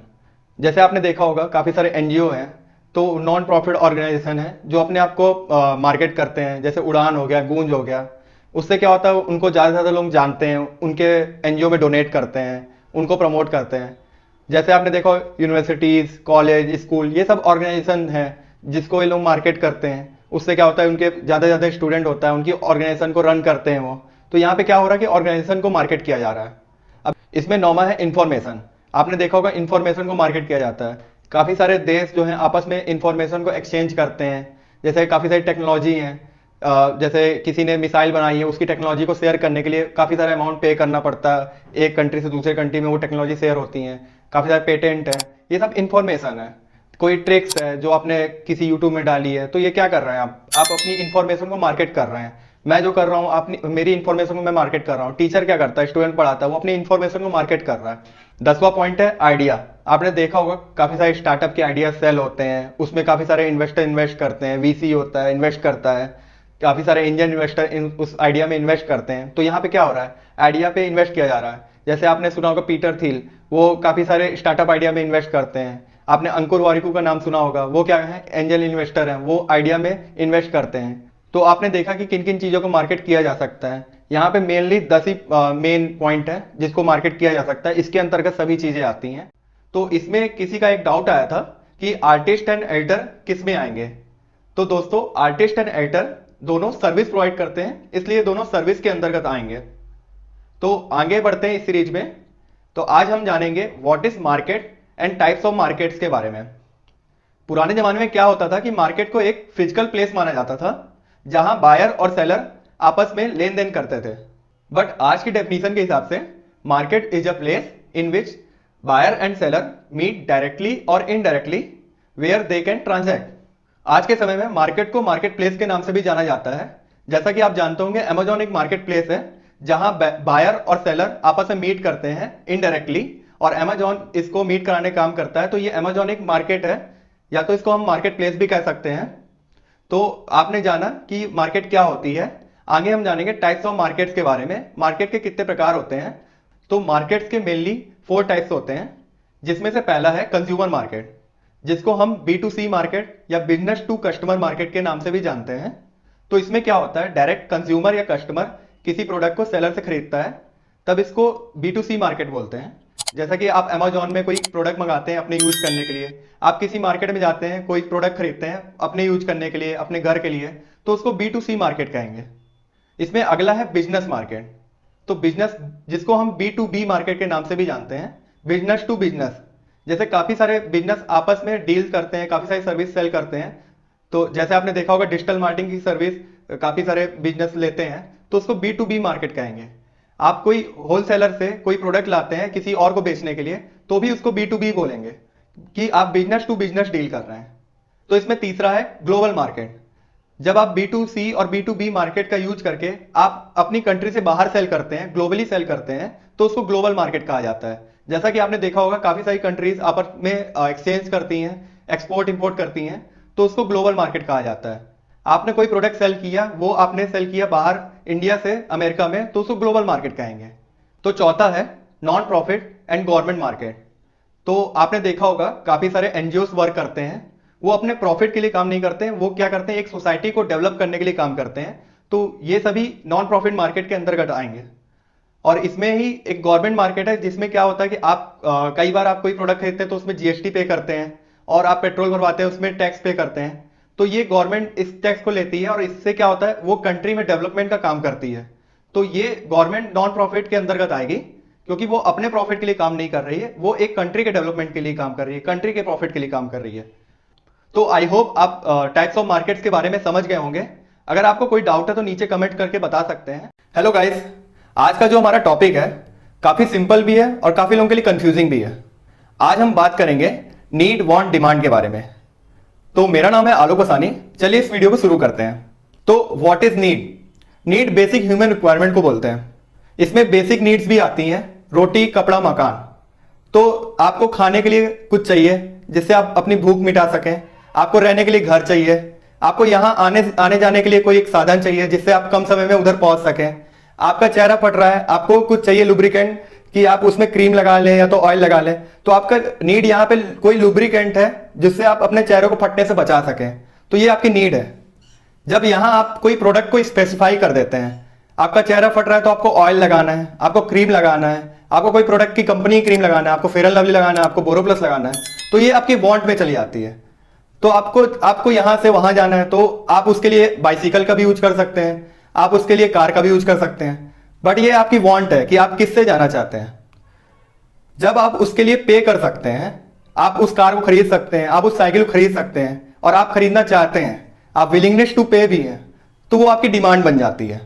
जैसे आपने देखा होगा काफी सारे NGO हैं, तो नॉन प्रॉफिट ऑर्गेनाइजेशन है जो अपने आप को मार्केट करते हैं। जैसे उड़ान हो गया, गूंज हो गया, उससे क्या होता है, उनको ज्यादा से ज्यादा लोग जानते हैं, उनके NGO में डोनेट करते हैं, उनको प्रमोट करते हैं। जैसे आपने देखा यूनिवर्सिटीज, कॉलेज, स्कूल, ये सब ऑर्गेनाइजेशन है जिसको ये लोग मार्केट करते हैं। उससे क्या होता है, उनके ज्यादा से ज्यादा स्टूडेंट होता है, उनकी ऑर्गेनाइजेशन को रन करते हैं वो। तो यहाँ पे क्या हो रहा है कि ऑर्गेनाइजेशन को मार्केट किया जा रहा है। अब इसमें नौवां है इंफॉर्मेशन। आपने देखा होगा इंफॉर्मेशन को मार्केट किया जाता है। काफी सारे देश जो है आपस में इंफॉर्मेशन को एक्सचेंज करते हैं। जैसे काफी सारी टेक्नोलॉजी है, जैसे किसी ने मिसाइल बनाई है, उसकी टेक्नोलॉजी को शेयर करने के लिए काफी सारा अमाउंट पे करना पड़ता है, एक कंट्री से दूसरे कंट्री में वो टेक्नोलॉजी शेयर होती है। काफी सारे पेटेंट है, ये सब इंफॉर्मेशन है। कोई ट्रिक्स है जो आपने किसी यूट्यूब में डाली है, तो ये क्या कर रहे हैं, आप अपनी इंफॉर्मेशन को मार्केट कर रहे हैं। मैं जो कर रहा हूँ, अपनी मेरी इंफॉर्मेशन को मैं मार्केट कर रहा हूँ। टीचर क्या करता है, स्टूडेंट पढ़ाता है, वो अपनी इंफॉर्मेशन को मार्केट कर रहा है। 10वां पॉइंट है आइडिया। आपने देखा होगा काफी सारे स्टार्टअप के आइडिया सेल होते हैं, उसमें काफी सारे इन्वेस्टर इन्वेस्ट करते हैं, VC होता है इन्वेस्ट करता है, काफी सारे इंडियन इन्वेस्टर उस आइडिया में इन्वेस्ट करते हैं। तो यहाँ पे क्या हो रहा है, आइडिया पे इन्वेस्ट किया जा रहा है। जैसे आपने सुना होगा पीटर थिल, वो काफी सारे स्टार्टअप आइडिया में इन्वेस्ट करते हैं। आपने अंकुर वारिकू का नाम सुना होगा, वो क्या है, एंजल इन्वेस्टर है, वो आइडिया में इन्वेस्ट करते हैं। तो आपने देखा कि किन किन चीजों को मार्केट किया जा सकता है। यहाँ पे मेनली 10 ही मेन पॉइंट है जिसको मार्केट किया जा सकता है, इसके अंतर्गत सभी चीजें आती हैं। तो इसमें किसी का एक डाउट आया था कि आर्टिस्ट एंड एडिटर किस में आएंगे। तो दोस्तों आर्टिस्ट एंड एडिटर दोनों सर्विस प्रोवाइड करते हैं, इसलिए दोनों सर्विस के अंतर्गत आएंगे। तो आगे बढ़ते हैं इस सीरीज में। तो आज हम जानेंगे what is market and types of markets के बारे में। पुराने जमाने में क्या होता था कि मार्केट को एक फिजिकल प्लेस माना जाता था जहां बायर और सेलर आपस में लेन देन करते थे। बट आज की डेफिनेशन के हिसाब से market is a place in which buyer and seller meet directly और indirectly where they can transact. आज के समय में मार्केट को मार्केट प्लेस के नाम से भी जाना जाता है। जैसा कि आप जानते होंगे अमेजॉन एक मार्केट प्लेस है जहां बायर और सेलर आपस में मीट करते हैं इनडायरेक्टली, और अमेजॉन इसको मीट कराने का काम करता है। तो ये अमेजॉन एक मार्केट है, या तो इसको हम मार्केट प्लेस भी कह सकते हैं। तो आपने जाना कि मार्केट क्या होती है। आगे हम जानेंगे टाइप्स ऑफ मार्केट्स के बारे में, मार्केट के कितने प्रकार होते हैं। तो मार्केट्स के मेनली 4 टाइप्स होते हैं, जिसमें से पहला है कंज्यूमर मार्केट, जिसको हम B2C मार्केट या बिजनेस टू कस्टमर मार्केट के नाम से भी जानते हैं। तो इसमें क्या होता है, डायरेक्ट कंज्यूमर या कस्टमर किसी प्रोडक्ट को सेलर से खरीदता है, तब इसको B2C मार्केट बोलते हैं। जैसा कि आप अमेजॉन में कोई प्रोडक्ट मंगाते हैं अपने यूज करने के लिए, आप किसी मार्केट में जाते हैं कोई प्रोडक्ट खरीदते हैं अपने यूज करने के लिए, अपने घर के लिए, तो उसको B2C मार्केट कहेंगे। इसमें अगला है बिजनेस मार्केट। तो बिजनेस, जिसको हम B2B मार्केट के नाम से भी जानते हैं, बिजनेस टू बिजनेस। जैसे काफी सारे बिजनेस आपस में डील करते हैं, काफी सारी सर्विस सेल करते हैं। तो जैसे आपने देखा होगा डिजिटल मार्केटिंग की सर्विस काफी सारे बिजनेस लेते हैं, तो उसको B2B मार्केट कहेंगे। आप कोई होलसेलर से कोई प्रोडक्ट लाते हैं किसी और को बेचने के लिए, तो भी उसको B2B बोलेंगे कि आप बिजनेस टू बिजनेस डील कर रहे हैं। तो इसमें तीसरा है ग्लोबल मार्केट। जब आप B2C और B2B मार्केट का यूज करके आप अपनी कंट्री से बाहर सेल करते हैं, ग्लोबली सेल करते हैं, तो उसको ग्लोबल मार्केट कहा जाता है। जैसा कि आपने देखा होगा काफी सारी कंट्रीज आपस में एक्सचेंज करती हैं, एक्सपोर्ट इंपोर्ट करती हैं, तो उसको ग्लोबल मार्केट कहा जाता है। आपने कोई प्रोडक्ट सेल किया, वो आपने सेल किया बाहर इंडिया से अमेरिका में, तो उसको ग्लोबल मार्केट कहेंगे। तो चौथा है non profit and government market. तो आपने देखा होगा काफी सारे एनजीओस वर्क करते हैं, वो अपने प्रॉफिट के लिए काम नहीं करते हैं, वो क्या करते हैं एक सोसाइटी को डेवलप करने के लिए काम करते हैं। तो ये सभी नॉन प्रॉफिट मार्केट के अंतर्गत आएंगे। और इसमें ही एक गवर्नमेंट मार्केट है, जिसमें क्या होता है कि आप कई बार आप कोई प्रोडक्ट खरीदते हैं तो उसमें GST पे करते हैं, और आप पेट्रोल भरवाते हैं उसमें टैक्स पे करते हैं। तो ये गवर्नमेंट इस टैक्स को लेती है, और इससे क्या होता है वो कंट्री में डेवलपमेंट का काम करती है। तो ये गवर्नमेंट नॉन प्रॉफिट के अंतर्गत आएगी, क्योंकि वो अपने प्रॉफिट के लिए काम नहीं कर रही है, वो एक कंट्री के डेवलपमेंट के लिए काम कर रही है, कंट्री के प्रॉफिट के लिए काम कर रही है। तो आई होप आप टाइप्स ऑफ मार्केट्स के बारे में समझ गए होंगे। अगर आपको कोई डाउट है तो नीचे कमेंट करके बता सकते हैं। हेलो गाइस, आज का जो हमारा टॉपिक है काफी सिंपल भी है और काफी लोगों के लिए कंफ्यूजिंग भी है। आज हम बात करेंगे नीड, वांट, डिमांड के बारे में। तो मेरा नाम है आलोक बसानी। चलिए इस वीडियो को शुरू करते हैं। तो what is need? Need basic human requirement को बोलते हैं। इसमें बेसिक नीड्स भी आती हैं, रोटी, कपड़ा, मकान। तो आपको खाने के लिए कुछ चाहिए जिससे आप अपनी भूख मिटा सकें, आपको रहने के लिए घर चाहिए, आपको यहाँ आने जाने के लिए कोई एक साधन चाहिए जिससे आप कम समय में उधर पहुंच सकें, आपका चेहरा फट रहा है, आपको कुछ चाहिए लुब्रिकेंट कि आप उसमें क्रीम लगा लें या तो ऑयल लगा लें, तो आपका नीड यहाँ पे कोई लुब्रिकेंट है जिससे आप अपने चेहरे को फटने से बचा सकें। तो ये आपकी नीड है। जब यहाँ आप कोई प्रोडक्ट को स्पेसिफाई कर देते हैं, आपका चेहरा फट रहा है तो आपको ऑयल लगाना है, आपको क्रीम लगाना है, आपको कोई प्रोडक्ट की कंपनी क्रीम लगाना है, आपको फेयर एंड लवली लगाना है, आपको बोरोप्लस लगाना है, तो ये आपकी वांट में चली जाती है। तो आपको यहां से वहां जाना है, तो आप उसके लिए बाइसिकल का भी यूज कर सकते हैं, आप उसके लिए कार का भी यूज कर सकते हैं। बट ये आपकी वांट है कि आप किससे जाना चाहते हैं। जब आप उसके लिए पे कर सकते हैं, आप उस कार को खरीद सकते हैं, आप उस साइकिल को खरीद सकते हैं, और आप खरीदना चाहते हैं, आप विलिंगनेस टू पे भी हैं, तो वो आपकी डिमांड बन जाती है।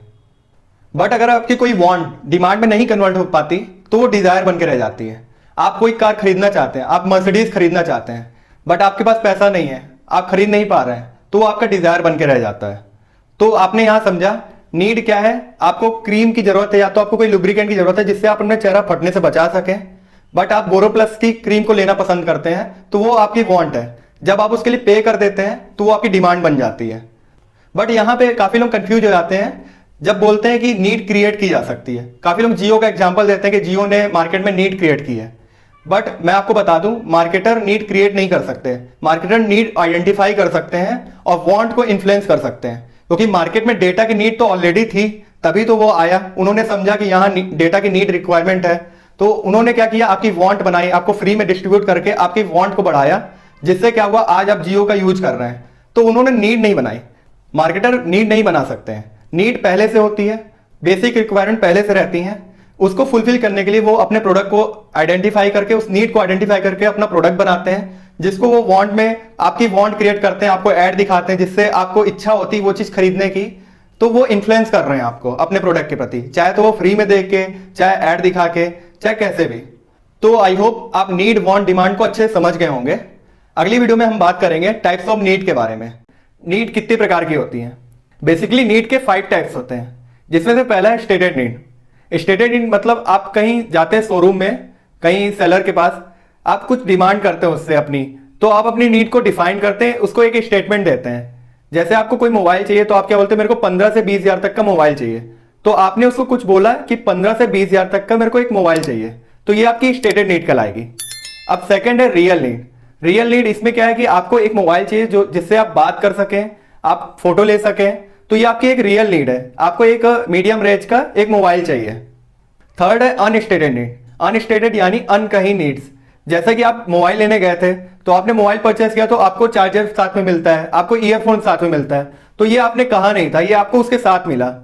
बट अगर आपकी कोई वांट डिमांड में नहीं कन्वर्ट हो पाती, तो वो डिजायर बन के रह जाती है। आप कोई कार खरीदना चाहते हैं, आप मर्सिडीज खरीदना चाहते हैं, बट आपके पास पैसा नहीं है, आप खरीद नहीं पा रहे हैं, तो वो आपका डिजायर बन के रह जाता है। तो आपने यहां समझा नीड क्या है। आपको क्रीम की जरूरत है, या तो आपको कोई लुब्रिकेंट की जरूरत है जिससे आप अपने चेहरा फटने से बचा सकें, बट आप बोरोप्लस की क्रीम को लेना पसंद करते हैं, तो वो आपकी वांट है। जब आप उसके लिए पे कर देते हैं तो वो आपकी डिमांड बन जाती है। बट यहाँ पे काफी लोग कंफ्यूज हो जाते हैं जब बोलते हैं कि नीड क्रिएट की जा सकती है। काफी लोग जियो का एग्जांपल देते हैं कि जियो ने मार्केट में नीड क्रिएट की है, बट मैं आपको बता दूं मार्केटर नीड क्रिएट नहीं कर सकते। मार्केटर नीड आइडेंटिफाई कर सकते हैं और वांट को इन्फ्लुएंस कर सकते हैं, क्योंकि मार्केट में डेटा की नीड तो ऑलरेडी थी, तभी तो वो आया। उन्होंने समझा कि यहाँ डेटा की नीड रिक्वायरमेंट है, तो उन्होंने क्या किया, आपकी वांट बनाई, आपको फ्री में डिस्ट्रीब्यूट करके आपकी वांट को बढ़ाया, जिससे क्या हुआ आज आप जियो का यूज कर रहे हैं। तो उन्होंने नीड नहीं बनाई। मार्केटर नीड नहीं बना सकते हैं। नीड पहले से होती है, बेसिक रिक्वायरमेंट पहले से रहती हैं, उसको फुलफिल करने के लिए वो अपने प्रोडक्ट को आइडेंटिफाई करके, उस नीड को आइडेंटिफाई करके अपना प्रोडक्ट बनाते हैं, जिसको वो वांट में आपकी वांट क्रिएट करते हैं, आपको ऐड दिखाते हैं जिससे आपको इच्छा होती है वो चीज खरीदने की। तो वो इन्फ्लुएंस कर रहे हैं आपको अपने प्रोडक्ट के प्रति, चाहे तो वो फ्री में देख के, चाहे ऐड दिखा के, चाहे कैसे भी। तो आई होप आप नीड वांट डिमांड को अच्छे से समझ गए होंगे। अगली वीडियो में हम बात करेंगे टाइप्स ऑफ नीड के बारे में। नीड कितने प्रकार की होती है? बेसिकली नीड के 5 टाइप्स होते हैं, जिसमें से पहला है स्टेटेड नीड। स्टेटेड नीड मतलब आप कहीं जाते हैं शोरूम में, कहीं सेलर के पास, आप कुछ डिमांड करते हो उससे अपनी, तो आप अपनी नीड को डिफाइन करते हैं, उसको एक स्टेटमेंट देते हैं। जैसे आपको कोई मोबाइल चाहिए तो आप क्या बोलते हैं, मेरे को 15 से 20 हजार तक का मोबाइल चाहिए। तो आपने उसको कुछ बोला कि 15 से 20 हजार तक का मेरे को एक मोबाइल चाहिए, तो ये आपकी स्टेटेड नीड कहलाएगी। अब सेकंड है रियल नीड। रियल नीड इसमें क्या है कि आपको एक मोबाइल चाहिए जो जिससे आप बात कर सकें, आप फोटो ले सकें, तो ये आपकी एक रियल नीड है। आपको एक मीडियम रेंज का एक मोबाइल चाहिए। थर्ड है अनस्टेटेड नीड। अनस्टेटेड यानी अनकही नीड्स। जैसे कि आप मोबाइल लेने गए थे तो आपने मोबाइल परचेस किया, तो आपको चार्जर साथ में मिलता है, आपको ईयरफोन साथ में मिलता है, तो ये आपने कहा नहीं था, ये आपको उसके साथ मिला।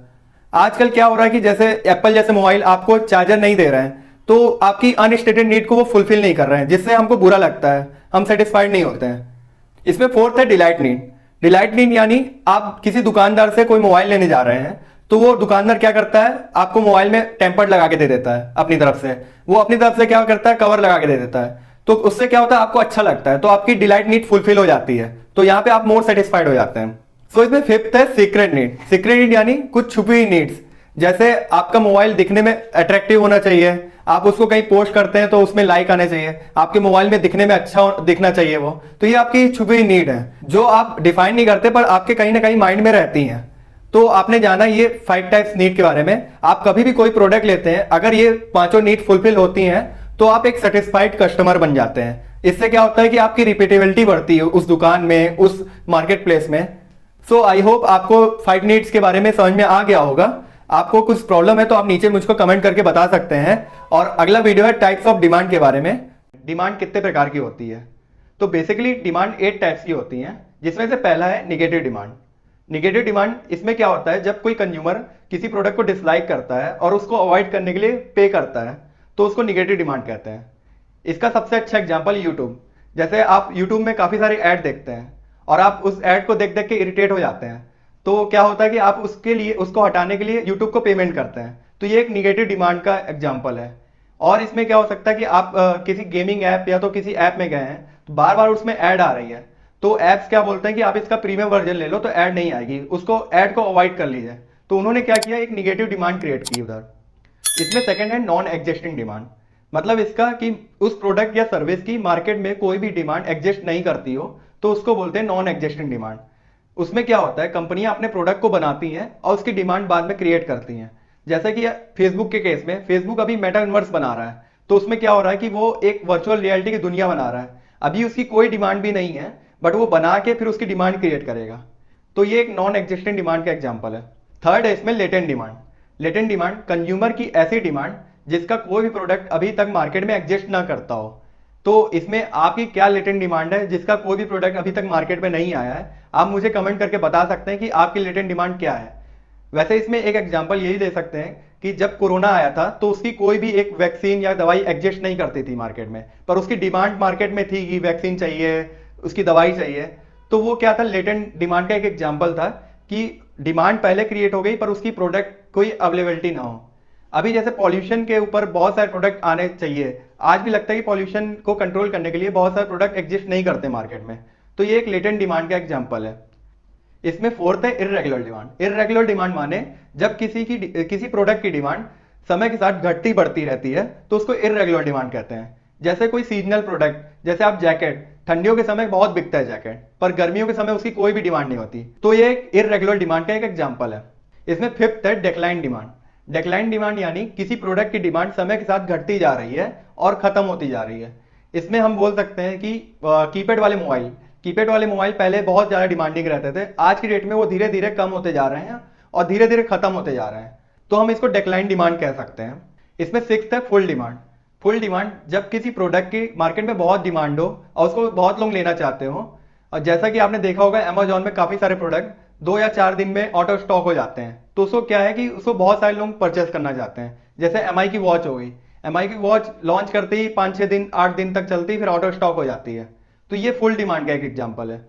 आजकल क्या हो रहा है कि जैसे एप्पल जैसे मोबाइल आपको चार्जर नहीं दे रहे हैं, तो आपकी अनस्टेटेड नीड को वो फुलफिल नहीं कर रहे हैं, जिससे हमको बुरा लगता है, हम सेटिस्फाइड नहीं होते हैं। इसमें फोर्थ है डिलाइट नीड। डिलाइट नीड यानी आप किसी दुकानदार से कोई मोबाइल लेने जा रहे हैं, तो वो दुकानदार क्या करता है, आपको मोबाइल में टेम्पर्ड लगा के दे देता है अपनी तरफ से। वो अपनी तरफ से क्या करता है, कवर लगा के दे देता है, तो उससे क्या होता है, आपको अच्छा लगता है, तो आपकी डिलाइट नीड फुलफिल हो जाती है, तो यहाँ पे आप मोर सेटिस्फाइड हो जाते हैं। सो इसमें फिफ्थ है सीक्रेट नीड। सीक्रेट नीड यानी कुछ छुपी हुई नीड्स। जैसे आपका मोबाइल दिखने में अट्रैक्टिव होना चाहिए, आप उसको कहीं पोस्ट करते हैं तो उसमें लाइक आने चाहिए, आपके मोबाइल में दिखने में अच्छा दिखना चाहिए वो, तो ये आपकी छुपी हुई नीड है जो आप डिफाइन नहीं करते पर आपके कहीं ना कहीं माइंड में रहती हैं। तो आपने जाना ये 5 टाइप्स नीड के बारे में। आप कभी भी कोई प्रोडक्ट लेते हैं, अगर ये 5 नीड फुलफिल होती हैं तो आप एक सेटिस्फाइड कस्टमर बन जाते हैं। इससे क्या होता है कि आपकी रिपीटेबिलिटी बढ़ती है उस दुकान में, उस मार्केट प्लेस में। सो आई होप आपको 5 नीड्स के बारे में समझ में आ गया होगा। आपको कुछ प्रॉब्लम है तो आप नीचे मुझको कमेंट करके बता सकते हैं। और अगला वीडियो है टाइप्स ऑफ डिमांड के बारे में। डिमांड कितने प्रकार की होती है? तो बेसिकली डिमांड 8 टाइप्स की होती हैं, जिसमें से पहला है निगेटिव डिमांड। निगेटिव डिमांड इसमें क्या होता है, जब कोई कंज्यूमर किसी प्रोडक्ट को डिसलाइक करता है और उसको अवॉइड करने के लिए पे करता है, तो उसको निगेटिव डिमांड कहते हैं। इसका सबसे अच्छा एग्जांपल यूट्यूब। जैसे आप यूट्यूब में काफी सारे ऐड देखते हैं और आप उस ऐड को देख देख के इरिटेट हो जाते हैं, तो क्या होता है कि आप उसके लिए, उसको हटाने के लिए यूट्यूब को पेमेंट करते हैं। तो ये एक निगेटिव डिमांड का एग्जांपल है। और इसमें क्या हो सकता है कि आप किसी गेमिंग ऐप या तो किसी ऐप में गए हैं, तो बार बार उसमें ऐड आ रही है, तो ऐप्स क्या बोलते हैं कि आप इसका प्रीमियम वर्जन ले लो तो ऐड नहीं आएगी, उसको ऐड को अवॉइड कर लीजिए। तो उन्होंने क्या किया, एक निगेटिव डिमांड क्रिएट की उधर। इसमें सेकंड है नॉन एग्जिस्टिंग डिमांड। मतलब इसका कि उस प्रोडक्ट या सर्विस की मार्केट में कोई भी डिमांड एग्जिस्ट नहीं करती हो, तो उसको बोलते हैं नॉन एग्जिस्टिंग डिमांड। उसमें क्या होता है, कंपनियां अपने प्रोडक्ट को बनाती हैं और उसकी डिमांड बाद में क्रिएट करती हैं। जैसे कि फेसबुक के केस में, फेसबुक अभी मेटावर्स बना रहा है, तो उसमें क्या हो रहा है कि वो एक वर्चुअल रियलिटी की दुनिया बना रहा है। अभी उसकी कोई डिमांड भी नहीं है, बट वो बना के फिर उसकी डिमांड क्रिएट करेगा। तो ये एक नॉन एग्जिस्टिंग डिमांड का एग्जाम्पल है। थर्ड है इसमें latent demand. Latent demand consumer की ऐसी डिमांड जिसका कोई भी प्रोडक्ट अभी तक मार्केट में एग्जिस्ट ना करता हो। तो इसमें आपकी क्या लेटेंट डिमांड है जिसका कोई भी प्रोडक्ट अभी तक मार्केट में नहीं आया है, आप मुझे कमेंट करके बता सकते हैं कि आपकी लेटेंट डिमांड क्या है। वैसे इसमें एक एग्जांपल यही दे सकते हैं कि जब कोरोना आया था तो उसकी कोई भी एक वैक्सीन या दवाई एग्जिस्ट नहीं करती थी मार्केट में, पर उसकी डिमांड मार्केट में थी कि वैक्सीन चाहिए, उसकी दवाई चाहिए। तो वो क्या था, लेटेंट डिमांड का एक एग्जाम्पल था कि डिमांड पहले क्रिएट हो गई पर उसकी प्रोडक्ट कोई अवेलेबिलिटी ना हो। अभी जैसे पॉल्यूशन के ऊपर बहुत सारे प्रोडक्ट आने चाहिए, आज भी लगता है कि पॉल्यूशन को कंट्रोल करने के लिए बहुत सारे प्रोडक्ट एग्जिस्ट नहीं करते मार्केट में, तो ये एक लेटेंट डिमांड का एग्जांपल है। इसमें फोर्थ है इररेगुलर डिमांड। इररेगुलर डिमांड माने जब किसी प्रोडक्ट की डिमांड समय के साथ घटती बढ़ती रहती है, तो उसको इररेगुलर डिमांड कहते हैं। जैसे कोई सीजनल प्रोडक्ट, जैसे आप जैकेट, ठंडियों के समय बहुत बिकता है जैकेट, पर गर्मियों के समय उसकी कोई भी डिमांड नहीं होती, तो ये एक इररेगुलर डिमांड का एक एग्जांपल है। इसमें फिफ्थ है डिक्लाइन डिमांड। डिक्लाइन डिमांड यानी किसी प्रोडक्ट की डिमांड समय के साथ घटती जा रही है और खत्म होती जा रही है। इसमें हम बोल सकते हैं कि कीपैड वाले मोबाइल पहले बहुत ज्यादा डिमांडिंग रहते थे, आज की डेट में वो धीरे धीरे कम होते जा रहे हैं और धीरे धीरे खत्म होते जा रहे हैं, तो हम इसको डिक्लाइन डिमांड कह सकते हैं। इसमें सिक्स्थ है फुल डिमांड। फुल डिमांड जब किसी प्रोडक्ट की मार्केट में बहुत डिमांड हो और उसको बहुत लोग लेना चाहते हो, और जैसा कि आपने देखा होगा अमेजोन में काफी सारे प्रोडक्ट 2 या 4 दिन में ऑटो स्टॉक हो जाते हैं। तो उसको क्या है कि उसको बहुत सारे लोग परचेस करना चाहते हैं। जैसे एमआई की वॉच हो गई, एमआई की वॉच लॉन्च करते ही 5-6 दिन 8 दिन तक चलती है, फिर ऑटो स्टॉक हो जाती है। तो ये फुल डिमांड का एक एग्जाम्पल है।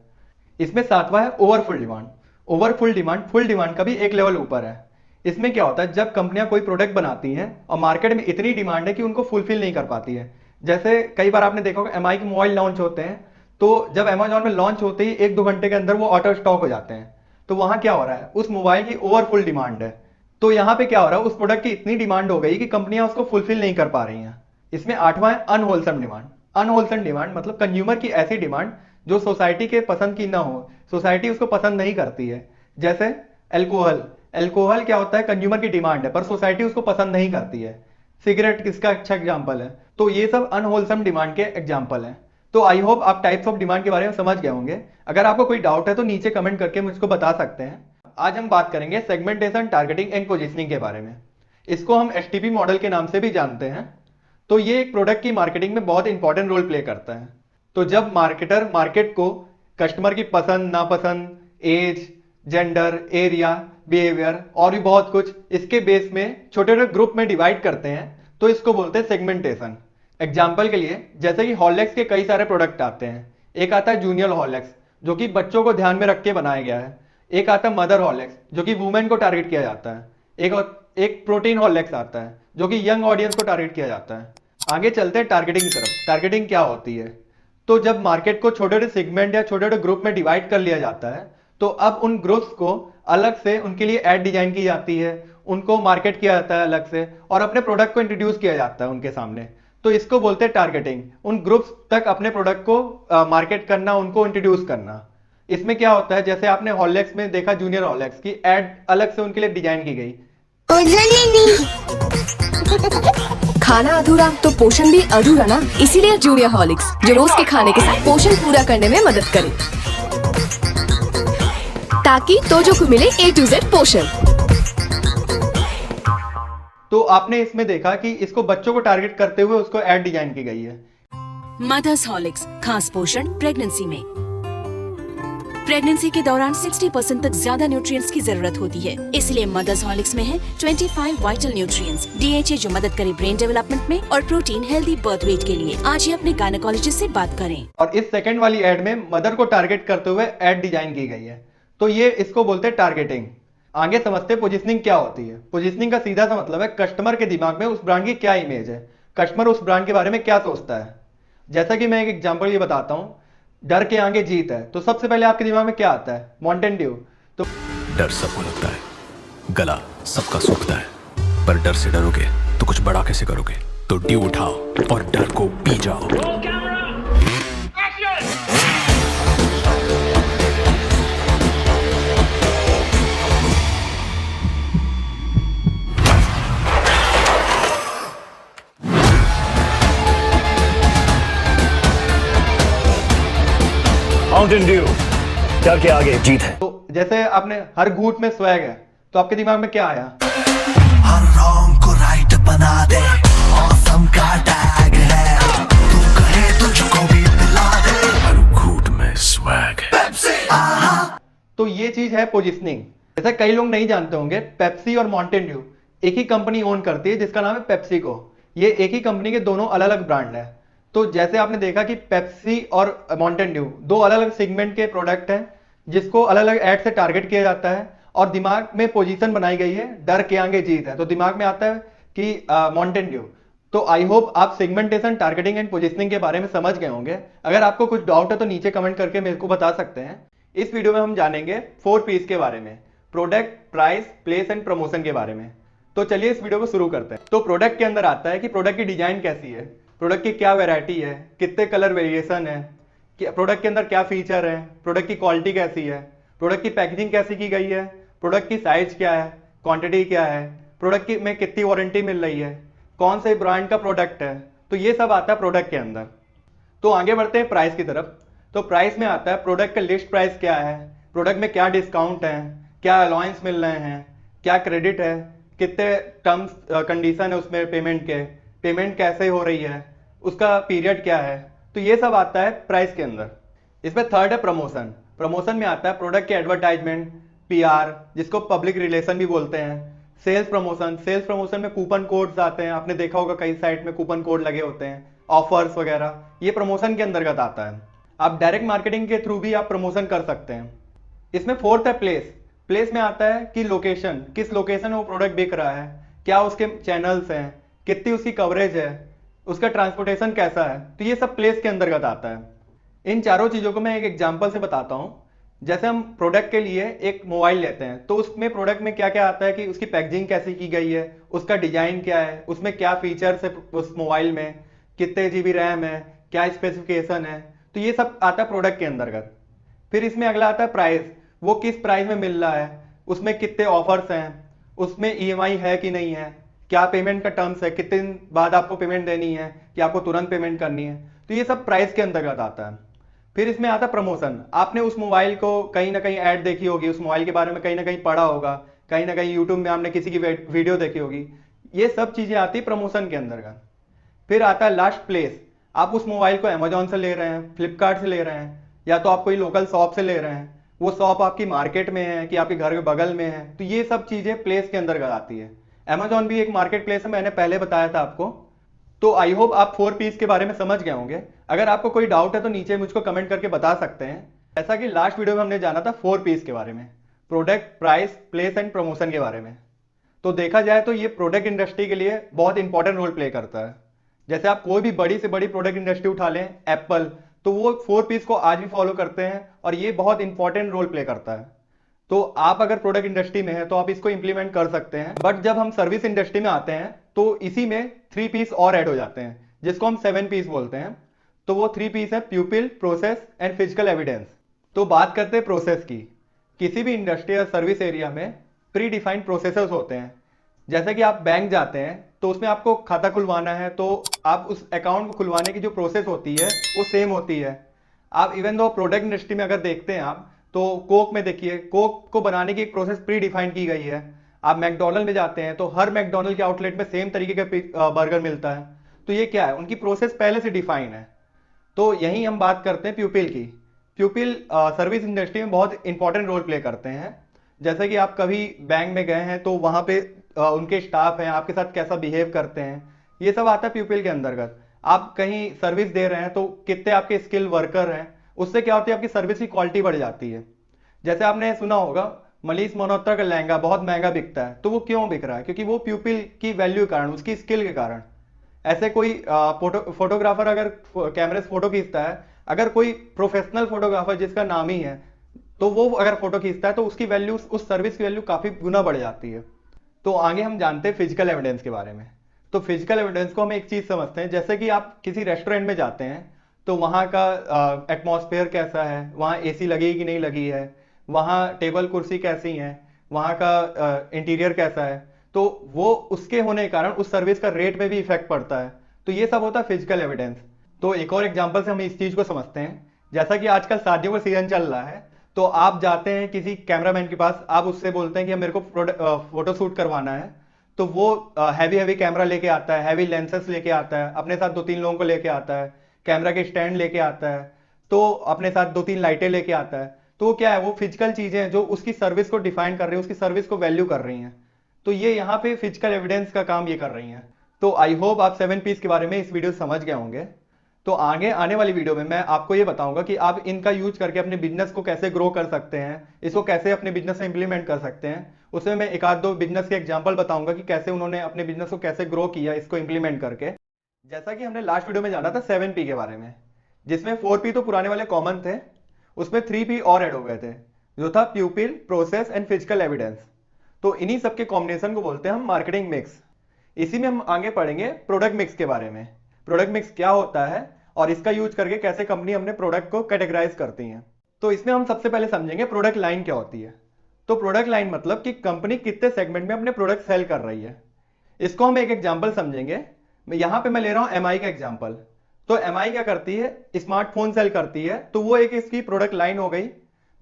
इसमें सातवां है overfull demand. Overfull demand full demand का भी एक लेवल ऊपर है। इसमें क्या होता है, जब कंपनियां कोई प्रोडक्ट बनाती हैं और मार्केट में इतनी डिमांड है कि उनको फुलफिल नहीं कर पाती है। जैसे कई बार आपने देखा होगा एमआई के मोबाइल लॉन्च होते हैं, तो जब अमेजोन में लॉन्च होते ही 1-2 घंटे के अंदर वो ऑटो स्टॉक हो जाते हैं। तो वहां क्या हो रहा है, उस मोबाइल की ओवरफुल डिमांड है। तो यहाँ पे क्या हो रहा है, उस प्रोडक्ट की इतनी डिमांड हो गई कि कंपनियां उसको फुलफिल नहीं कर पा रही हैं। इसमें आठवां है अनहोलसम डिमांड। अनहोलसम डिमांड मतलब कंज्यूमर की ऐसी डिमांड जो सोसाइटी के पसंद की ना हो, सोसाइटी उसको पसंद नहीं करती है। जैसे अल्कोहल, अल्कोहल क्या होता है, कंज्यूमर की डिमांड है पर सोसाइटी उसको पसंद नहीं करती है। सिगरेट किसका अच्छा एग्जाम्पल है। तो ये सब अनहोलसम डिमांड के एग्जाम्पल हैं। तो आई होप आप टाइप्स ऑफ डिमांड के बारे में समझ गए होंगे। अगर आपको कोई डाउट है तो नीचे कमेंट करके मुझको बता सकते हैं। आज हम बात करेंगे सेगमेंटेशन, टारगेटिंग एंड पोजीशनिंग के बारे में। इसको हम एसटीपी मॉडल के नाम से भी जानते हैं। तो ये एक प्रोडक्ट की मार्केटिंग में बहुत इंपॉर्टेंट रोल प्ले करता है। तो जब मार्केटर मार्केट को कस्टमर की पसंद नापसंद, एज, जेंडर, एरिया, बिहेवियर और भी बहुत कुछ इसके बेस में छोटे छोटे ग्रुप में डिवाइड करते हैं, तो इसको बोलते हैं सेगमेंटेशन। एग्जाम्पल के लिए जैसे कि हॉर्लिक्स के कई सारे प्रोडक्ट आते हैं। एक आता है जूनियर हॉर्लिक्स जो कि बच्चों को ध्यान में रख के बनाया गया है। एक आता है मदर हॉर्लिक्स जो कि वुमेन को टारगेट किया जाता है। एक प्रोटीन हॉर्लिक्स आता है जो कि यंग ऑडियंस को टारगेट किया जाता है। आगे चलते हैं टारगेटिंग की तरफ। टारगेटिंग क्या होती है, तो जब मार्केट को छोटे छोटे सेगमेंट या छोटे छोटे ग्रुप में डिवाइड कर लिया जाता है, तो अब उन ग्रुप्स को अलग से उनके लिए एड डिजाइन की जाती है, उनको मार्केट किया जाता है अलग से और अपने प्रोडक्ट को इंट्रोड्यूस किया जाता है उनके सामने। तो इसको बोलते हैं टारगेटिंग। उन ग्रुप्स तक अपने प्रोडक्ट को मार्केट करना, उनको इंट्रोड्यूस करना। इसमें क्या होता है, जैसे आपने हॉर्लिक्स में देखा जूनियर हॉर्लिक्स की एड अलग से उनके लिए डिजाइन की गई। खाना अधूरा तो पोषण भी अधूरा ना, इसीलिए जूनियर हॉर्लिक्स जो रोज के खाने के साथ पोषण पूरा करने में मदद करे, ताकि तोजो को मिले A to Z पोषण। तो आपने इसमें देखा कि इसको बच्चों को टारगेट करते हुए उसको एड डिजाइन की गई है। मदर्स हॉर्लिक्स, खास पोषण प्रेगनेंसी में। प्रेगनेंसी के दौरान 60% तक ज्यादा न्यूट्रिएंट्स की जरूरत होती है, इसलिए मदर्स हॉर्लिक्स में है 25 वाइटल न्यूट्रिएंट्स, DHA जो मदद करे ब्रेन डेवलपमेंट में और प्रोटीन हेल्दी बर्थ वेट के लिए। आज ही अपने गायनेकोलॉजिस्ट से बात करें। और इस सेकंड वाली एड में मदर को टारगेट करते हुए एड डिजाइन की गई है। तो ये इसको बोलते हैं टारगेटिंग। आगे समझते हैं पोजीशनिंग क्या होती है। पोजीशनिंग का सीधा सा मतलब है कस्टमर के दिमाग में उस ब्रांड की क्या इमेज है, कस्टमर उस ब्रांड के बारे में क्या सोचता है। जैसा कि मैं एक एग्जांपल ये बताता हूं, डर के आगे जीत है, तो सबसे पहले आपके दिमाग में क्या आता है, माउंटेन ड्यू। तो डर सबको लगता है, गला सबका सूखता है, पर डर से डरोगे तो कुछ बड़ा कैसे करोगे। तो ड्यू उठाओ और डर को पी जाओ। माउंटेन ड्यू, डर के आगे जीत है। तो जैसे आपने हर घूंट में स्वैग है, तो आपके दिमाग में क्या आया, हर रॉन्ग को राइट बना दे, ऑसम का टैग है, तू कहे तुझको भी पिला दे, हर घूंट में स्वैग है। तो ये चीज है पोजीशनिंग। जैसे कई लोग नहीं जानते होंगे, पेप्सी और माउंटेन ड्यू एक ही कंपनी ओन करती है जिसका नाम है पेप्सिको। ये एक ही कंपनी के दोनों अलग अलग ब्रांड है। तो जैसे आपने देखा कि पेप्सी और माउंटेन ड्यू दो अलग अलग सेगमेंट के प्रोडक्ट हैं जिसको अलग अलग एड से टारगेट किया जाता है और दिमाग में पोजीशन बनाई गई है, डर के आगे जीत है, तो दिमाग में आता है कि माउंटेन ड्यू। तो आई होप आप सेगमेंटेशन, टारगेटिंग एंड पोजीशनिंग के बारे में समझ गए होंगे। अगर आपको कुछ डाउट है तो नीचे कमेंट करके मेरे को बता सकते हैं। इस वीडियो में हम जानेंगे 4 P's के बारे में, product, price, place and promotion के बारे में। तो चलिए इस वीडियो को शुरू करते हैं। तो प्रोडक्ट के अंदर आता है कि प्रोडक्ट की डिजाइन कैसी है, प्रोडक्ट की क्या वैरायटी है, कितने कलर वेरिएशन है, प्रोडक्ट के अंदर क्या फीचर है, प्रोडक्ट की क्वालिटी कैसी है, प्रोडक्ट की पैकेजिंग कैसी की गई है, प्रोडक्ट की साइज क्या है, क्वांटिटी क्या है, प्रोडक्ट की में कितनी वारंटी मिल रही है, कौन से ब्रांड का प्रोडक्ट है। तो ये सब आता है प्रोडक्ट के अंदर। तो आगे बढ़ते हैं प्राइस की तरफ। तो प्राइस में आता है प्रोडक्ट का लिस्ट प्राइस क्या है, प्रोडक्ट में क्या डिस्काउंट है, क्या अलाउंस मिल रहे हैं, क्या क्रेडिट है, कितने टर्म्स कंडीशन है उसमें पेमेंट के, पेमेंट कैसे हो रही है, उसका पीरियड क्या है। तो ये सब आता है प्राइस के अंदर। इसमें थर्ड है प्रमोशन। प्रमोशन में आता है प्रोडक्ट की एडवर्टाइजमेंट, पीआर जिसको पब्लिक रिलेशन भी बोलते हैं, सेल्स प्रमोशन में कूपन कोड्स आते हैं, आपने देखा होगा कई साइट में कूपन कोड लगे होते हैं, ऑफर्स वगैरह, ये प्रमोशन के अंतर्गत आता है। आप डायरेक्ट मार्केटिंग के थ्रू भी आप प्रमोशन कर सकते हैं। इसमें फोर्थ है प्लेस में आता है कि लोकेशन, किस लोकेशन में वो प्रोडक्ट बिक रहा है, क्या उसके चैनल्स हैं, कितनी उसकी कवरेज है, उसका ट्रांसपोर्टेशन कैसा है, तो ये सब प्लेस के अंतर्गत आता है। इन चारों चीजों को मैं एक एग्जांपल से बताता हूं। जैसे हम प्रोडक्ट के लिए एक मोबाइल लेते हैं तो उसमें प्रोडक्ट में क्या क्या आता है कि उसकी पैकेजिंग कैसे की गई है, उसका डिजाइन क्या है, उसमें क्या फीचर्स है, उस मोबाइल में कितने जीबी रैम है, क्या स्पेसिफिकेशन है, तो ये सब आता है प्रोडक्ट के अंतर्गत। फिर इसमें अगला आता है प्राइस, वो किस प्राइस में मिल रहा है, उसमें कितने ऑफर्स हैं, उसमें ईएमआई है कि नहीं है, क्या पेमेंट का टर्म्स है, कितने दिन बाद आपको पेमेंट देनी है कि आपको तुरंत पेमेंट करनी है, तो ये सब प्राइस के अंतर्गत आता है। फिर इसमें आता है प्रमोशन, आपने उस मोबाइल को कहीं ना कहीं ऐड देखी होगी, उस मोबाइल के बारे में कहीं ना कहीं पढ़ा होगा, कहीं ना कहीं यूट्यूब में आपने किसी की वीडियो देखी होगी, ये सब चीजें आती है प्रमोशन के अंतर्गत। फिर आता है लास्ट प्लेस, आप उस मोबाइल को अमेजोन से ले रहे हैं, फ्लिपकार्ट से ले रहे हैं, या तो आप कोई लोकल शॉप से ले रहे हैं, वो शॉप आपकी मार्केट में है कि आपके घर के बगल में है, तो ये सब चीजें प्लेस के अंतर्गत आती है। अमेजोन भी एक मार्केट प्लेस है, मैंने पहले बताया था आपको। तो आई होप आप 4 पीस के बारे में समझ गए होंगे। अगर आपको कोई डाउट है तो नीचे मुझको कमेंट करके बता सकते हैं। जैसा कि लास्ट वीडियो में हमने जाना था 4 पीस के बारे में, product, price, place and promotion के बारे में। तो देखा जाए तो ये प्रोडक्ट इंडस्ट्री के लिए बहुत इंपॉर्टेंट रोल प्ले करता है। जैसे आप कोई भी बड़ी से बड़ी प्रोडक्ट इंडस्ट्री उठा लें, एप्पल, तो वो 4 पीस को आज भी फॉलो करते हैं और ये बहुत इंपॉर्टेंट रोल प्ले करता है। तो आप अगर प्रोडक्ट इंडस्ट्री में है तो आप इसको इंप्लीमेंट कर सकते हैं। बट जब हम सर्विस इंडस्ट्री में आते हैं तो इसी में 3 पीस और ऐड हो जाते हैं, जिसको हम 7 पीस बोलते हैं। तो वो 3 पीस है प्यूपिल, प्रोसेस एंड फिजिकल एविडेंस। तो बात करते हैं प्रोसेस की। किसी भी इंडस्ट्री या सर्विस एरिया में प्री डिफाइंड प्रोसेसेस होते हैं। जैसे कि आप बैंक जाते हैं तो उसमें आपको खाता खुलवाना है, तो आप उस अकाउंट को खुलवाने की जो प्रोसेस होती है वो सेम होती है। आप इवन दो प्रोडक्ट इंडस्ट्री में अगर देखते हैं आप, तो कोक में देखिए, कोक को बनाने की एक प्रोसेस प्री डिफाइंड की गई है। आप मैकडोनल्ड में जाते हैं तो हर मैकडोनल्ड के आउटलेट में सेम तरीके का बर्गर मिलता है। तो ये क्या है, उनकी प्रोसेस पहले से डिफाइन है। तो यही हम बात करते हैं प्यूपिल की। प्यूपिल सर्विस इंडस्ट्री में बहुत इंपॉर्टेंट रोल प्ले करते हैं। जैसे कि आप कभी बैंक में गए हैं तो वहां पे उनके स्टाफ हैं, आपके साथ कैसा बिहेव करते हैं, ये सब आता है प्यूपिल के अंतर्गत। आप कहीं सर्विस दे रहे हैं तो कितने आपके स्किल वर्कर हैं, उससे क्या होती है, आपकी सर्विस की क्वालिटी बढ़ जाती है। जैसे आपने सुना होगा मनीष मल्होत्रा का लहंगा बहुत महंगा बिकता है, तो वो क्यों बिक रहा है, क्योंकि वो प्यूपिल की वैल्यू के कारण, उसकी स्किल के कारण। ऐसे कोई फोटोग्राफर अगर कैमरे से फोटो खींचता है, अगर कोई प्रोफेशनल फोटोग्राफर जिसका नाम ही है, तो वो अगर फोटो खींचता है तो उसकी वैल्यू, उस सर्विस की वैल्यू काफी गुना बढ़ जाती है। तो आगे हम जानते हैं फिजिकल एविडेंस के बारे में। तो फिजिकल एविडेंस को हम एक चीज समझते हैं, जैसे कि आप किसी रेस्टोरेंट में जाते हैं तो वहाँ का एटमॉस्फेयर कैसा है, वहाँ एसी लगी कि नहीं लगी है, वहाँ टेबल कुर्सी कैसी हैं, वहाँ का इंटीरियर कैसा है, तो वो उसके होने के कारण उस सर्विस का रेट में भी इफेक्ट पड़ता है। तो ये सब होता है फिजिकल एविडेंस। तो एक और एग्जांपल से हम इस चीज को समझते हैं। जैसा कि आजकल शादियों का सीजन चल रहा है, तो आप जाते हैं किसी कैमरामैन के पास, आप उससे बोलते हैं कि मेरे को फोटो शूट करवाना है, तो वो हैवी कैमरा लेके आता है, हैवी लेंसेस लेके आता है, अपने साथ 2-3 लोगों को लेके आता है, कैमरा के स्टैंड लेके आता है, तो अपने साथ 2-3 लाइटें लेके आता है। तो वो क्या है, वो फिजिकल चीजें हैं जो उसकी सर्विस को डिफाइन कर रही है, उसकी सर्विस को वैल्यू कर रही हैं। तो ये यहाँ पे फिजिकल एविडेंस का काम ये कर रही हैं। तो आई होप आप 7 पीस के बारे में इस वीडियो समझ गए होंगे। तो आगे आने वाली वीडियो में मैं आपको ये बताऊंगा कि आप इनका यूज करके अपने बिजनेस को कैसे ग्रो कर सकते हैं, इसको कैसे अपने बिजनेस में इंप्लीमेंट कर सकते हैं। उसमें मैं 1-2 बिजनेस के एग्जांपल बताऊंगा कि कैसे उन्होंने अपने बिजनेस को कैसे ग्रो किया इसको इंप्लीमेंट करके। जैसा कि हमने लास्ट वीडियो में जाना था 7P के बारे में, जिसमें 4P तो पुराने वाले कॉमन थे, उसमें 3P और ऐड हो गए थे, जो था प्यूपिल, प्रोसेस एंड फिजिकल एविडेंस। तो इन्हीं सबके कॉम्बिनेशन को बोलते हैं हम मार्केटिंग मिक्स। इसी में हम आगे पढ़ेंगे प्रोडक्ट मिक्स के बारे में। प्रोडक्ट मिक्स क्या होता है और इसका यूज करके कैसे कंपनी अपने प्रोडक्ट को कैटेगराइज करती हैं। तो इसमें हम सबसे पहले समझेंगे प्रोडक्ट लाइन क्या होती है। तो प्रोडक्ट लाइन मतलब कि कंपनी कितने सेगमेंट में अपने प्रोडक्ट सेल कर रही है। इसको हम एक एग्जांपल समझेंगे। यहाँ पे मैं ले रहा हूँ MI का एग्जांपल। तो MI क्या करती है, स्मार्टफोन सेल करती है, तो वो एक इसकी प्रोडक्ट लाइन हो गई।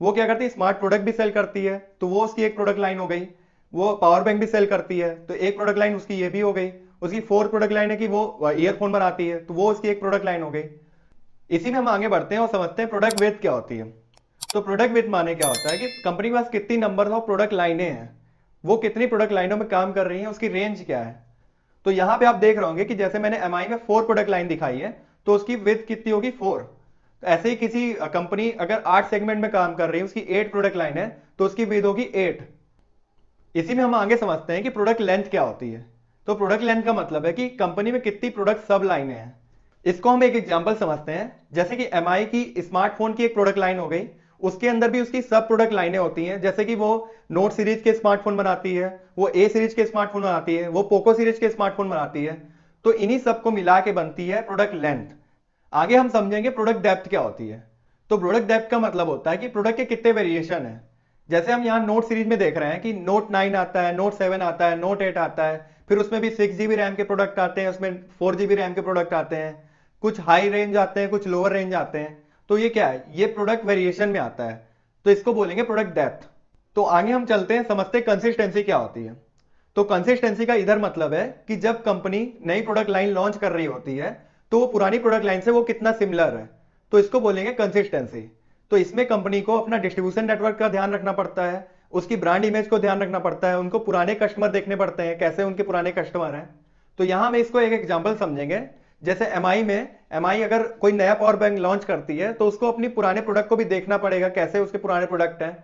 वो क्या करती है, स्मार्ट प्रोडक्ट भी सेल करती है, तो वो उसकी एक प्रोडक्ट लाइन हो गई। वो पावर बैंक भी सेल करती है, तो एक प्रोडक्ट लाइन उसकी ये भी हो गई। उसकी 4 प्रोडक्ट लाइन है कि वो ईयरफोन बनाती है, तो वो उसकी एक प्रोडक्ट लाइन हो गई। इसी में हम आगे बढ़ते हैं और समझते हैं प्रोडक्ट विड्थ क्या होती है। तो प्रोडक्ट विथ माने क्या होता है कि कंपनी के पास कितनी नंबर ऑफ प्रोडक्ट लाइनें हैं, वो कितनी प्रोडक्ट लाइनों में काम कर रही हैं, उसकी रेंज क्या है। तो यहां पे आप देख रहे होंगे कि जैसे मैंने एमआई में 4 प्रोडक्ट लाइन दिखाई है तो उसकी विथ कितनी होगी 4। तो ऐसे ही किसी कंपनी अगर 8 सेगमेंट में काम कर रही है, उसकी 8 प्रोडक्ट लाइन है तो उसकी विथ होगी 8। इसी में हम आगे समझते हैं कि प्रोडक्ट लेंथ क्या होती है। तो प्रोडक्ट लेंथ का मतलब है कि कंपनी में कितनी प्रोडक्ट सब लाइनें हैं। इसको हम एक एग्जांपल समझते हैं, जैसे कि एमआई की स्मार्टफोन की एक प्रोडक्ट लाइन हो गई, उसके अंदर भी उसकी सब प्रोडक्ट लाइनें होती हैं। जैसे कि वो नोट सीरीज के स्मार्टफोन बनाती है, वो ए सीरीज के स्मार्टफोन बनाती है, वो पोको सीरीज के स्मार्टफोन बनाती है। तो इन्हीं सबको मिला के बनती है प्रोडक्ट लेंथ। आगे हम समझेंगे प्रोडक्ट डेप्थ क्या होती है। तो प्रोडक्ट डेप्थ का मतलब होता है कि प्रोडक्ट के कितने वेरिएशन है। जैसे हम यहाँ नोट सीरीज में देख रहे हैं कि नोट 9 आता है, नोट 7 आता है, नोट 8 आता है, फिर उसमें भी 6GB रैम के प्रोडक्ट आते हैं, उसमें 4GB रैम के प्रोडक्ट आते हैं, कुछ हाई रेंज आते हैं, कुछ लोअर रेंज आते हैं। तो ये क्या है, ये प्रोडक्ट वेरिएशन में आता है, तो इसको बोलेंगे प्रोडक्ट डेप्थ। तो आगे हम चलते हैं, समझते हैं कंसिस्टेंसी क्या होती है। तो कंसिस्टेंसी का इधर मतलब है कि जब कंपनी नई प्रोडक्ट लाइन लॉन्च कर रही होती है तो वो पुरानी प्रोडक्ट लाइन से वो कितना सिमिलर है, तो इसको बोलेंगे कंसिस्टेंसी। तो इसमें कंपनी को अपना डिस्ट्रीब्यूशन नेटवर्क का ध्यान रखना पड़ता है, उसकी ब्रांड इमेज को ध्यान रखना पड़ता है, उनको पुराने कस्टमर देखने पड़ते हैं, कैसे उनके पुराने कस्टमर हैं। तो यहां हम इसको एक एग्जांपल समझेंगे। जैसे एमआई अगर कोई नया पावर बैंक लॉन्च करती है तो उसको अपनी पुराने प्रोडक्ट को भी देखना पड़ेगा, कैसे उसके पुराने प्रोडक्ट हैं।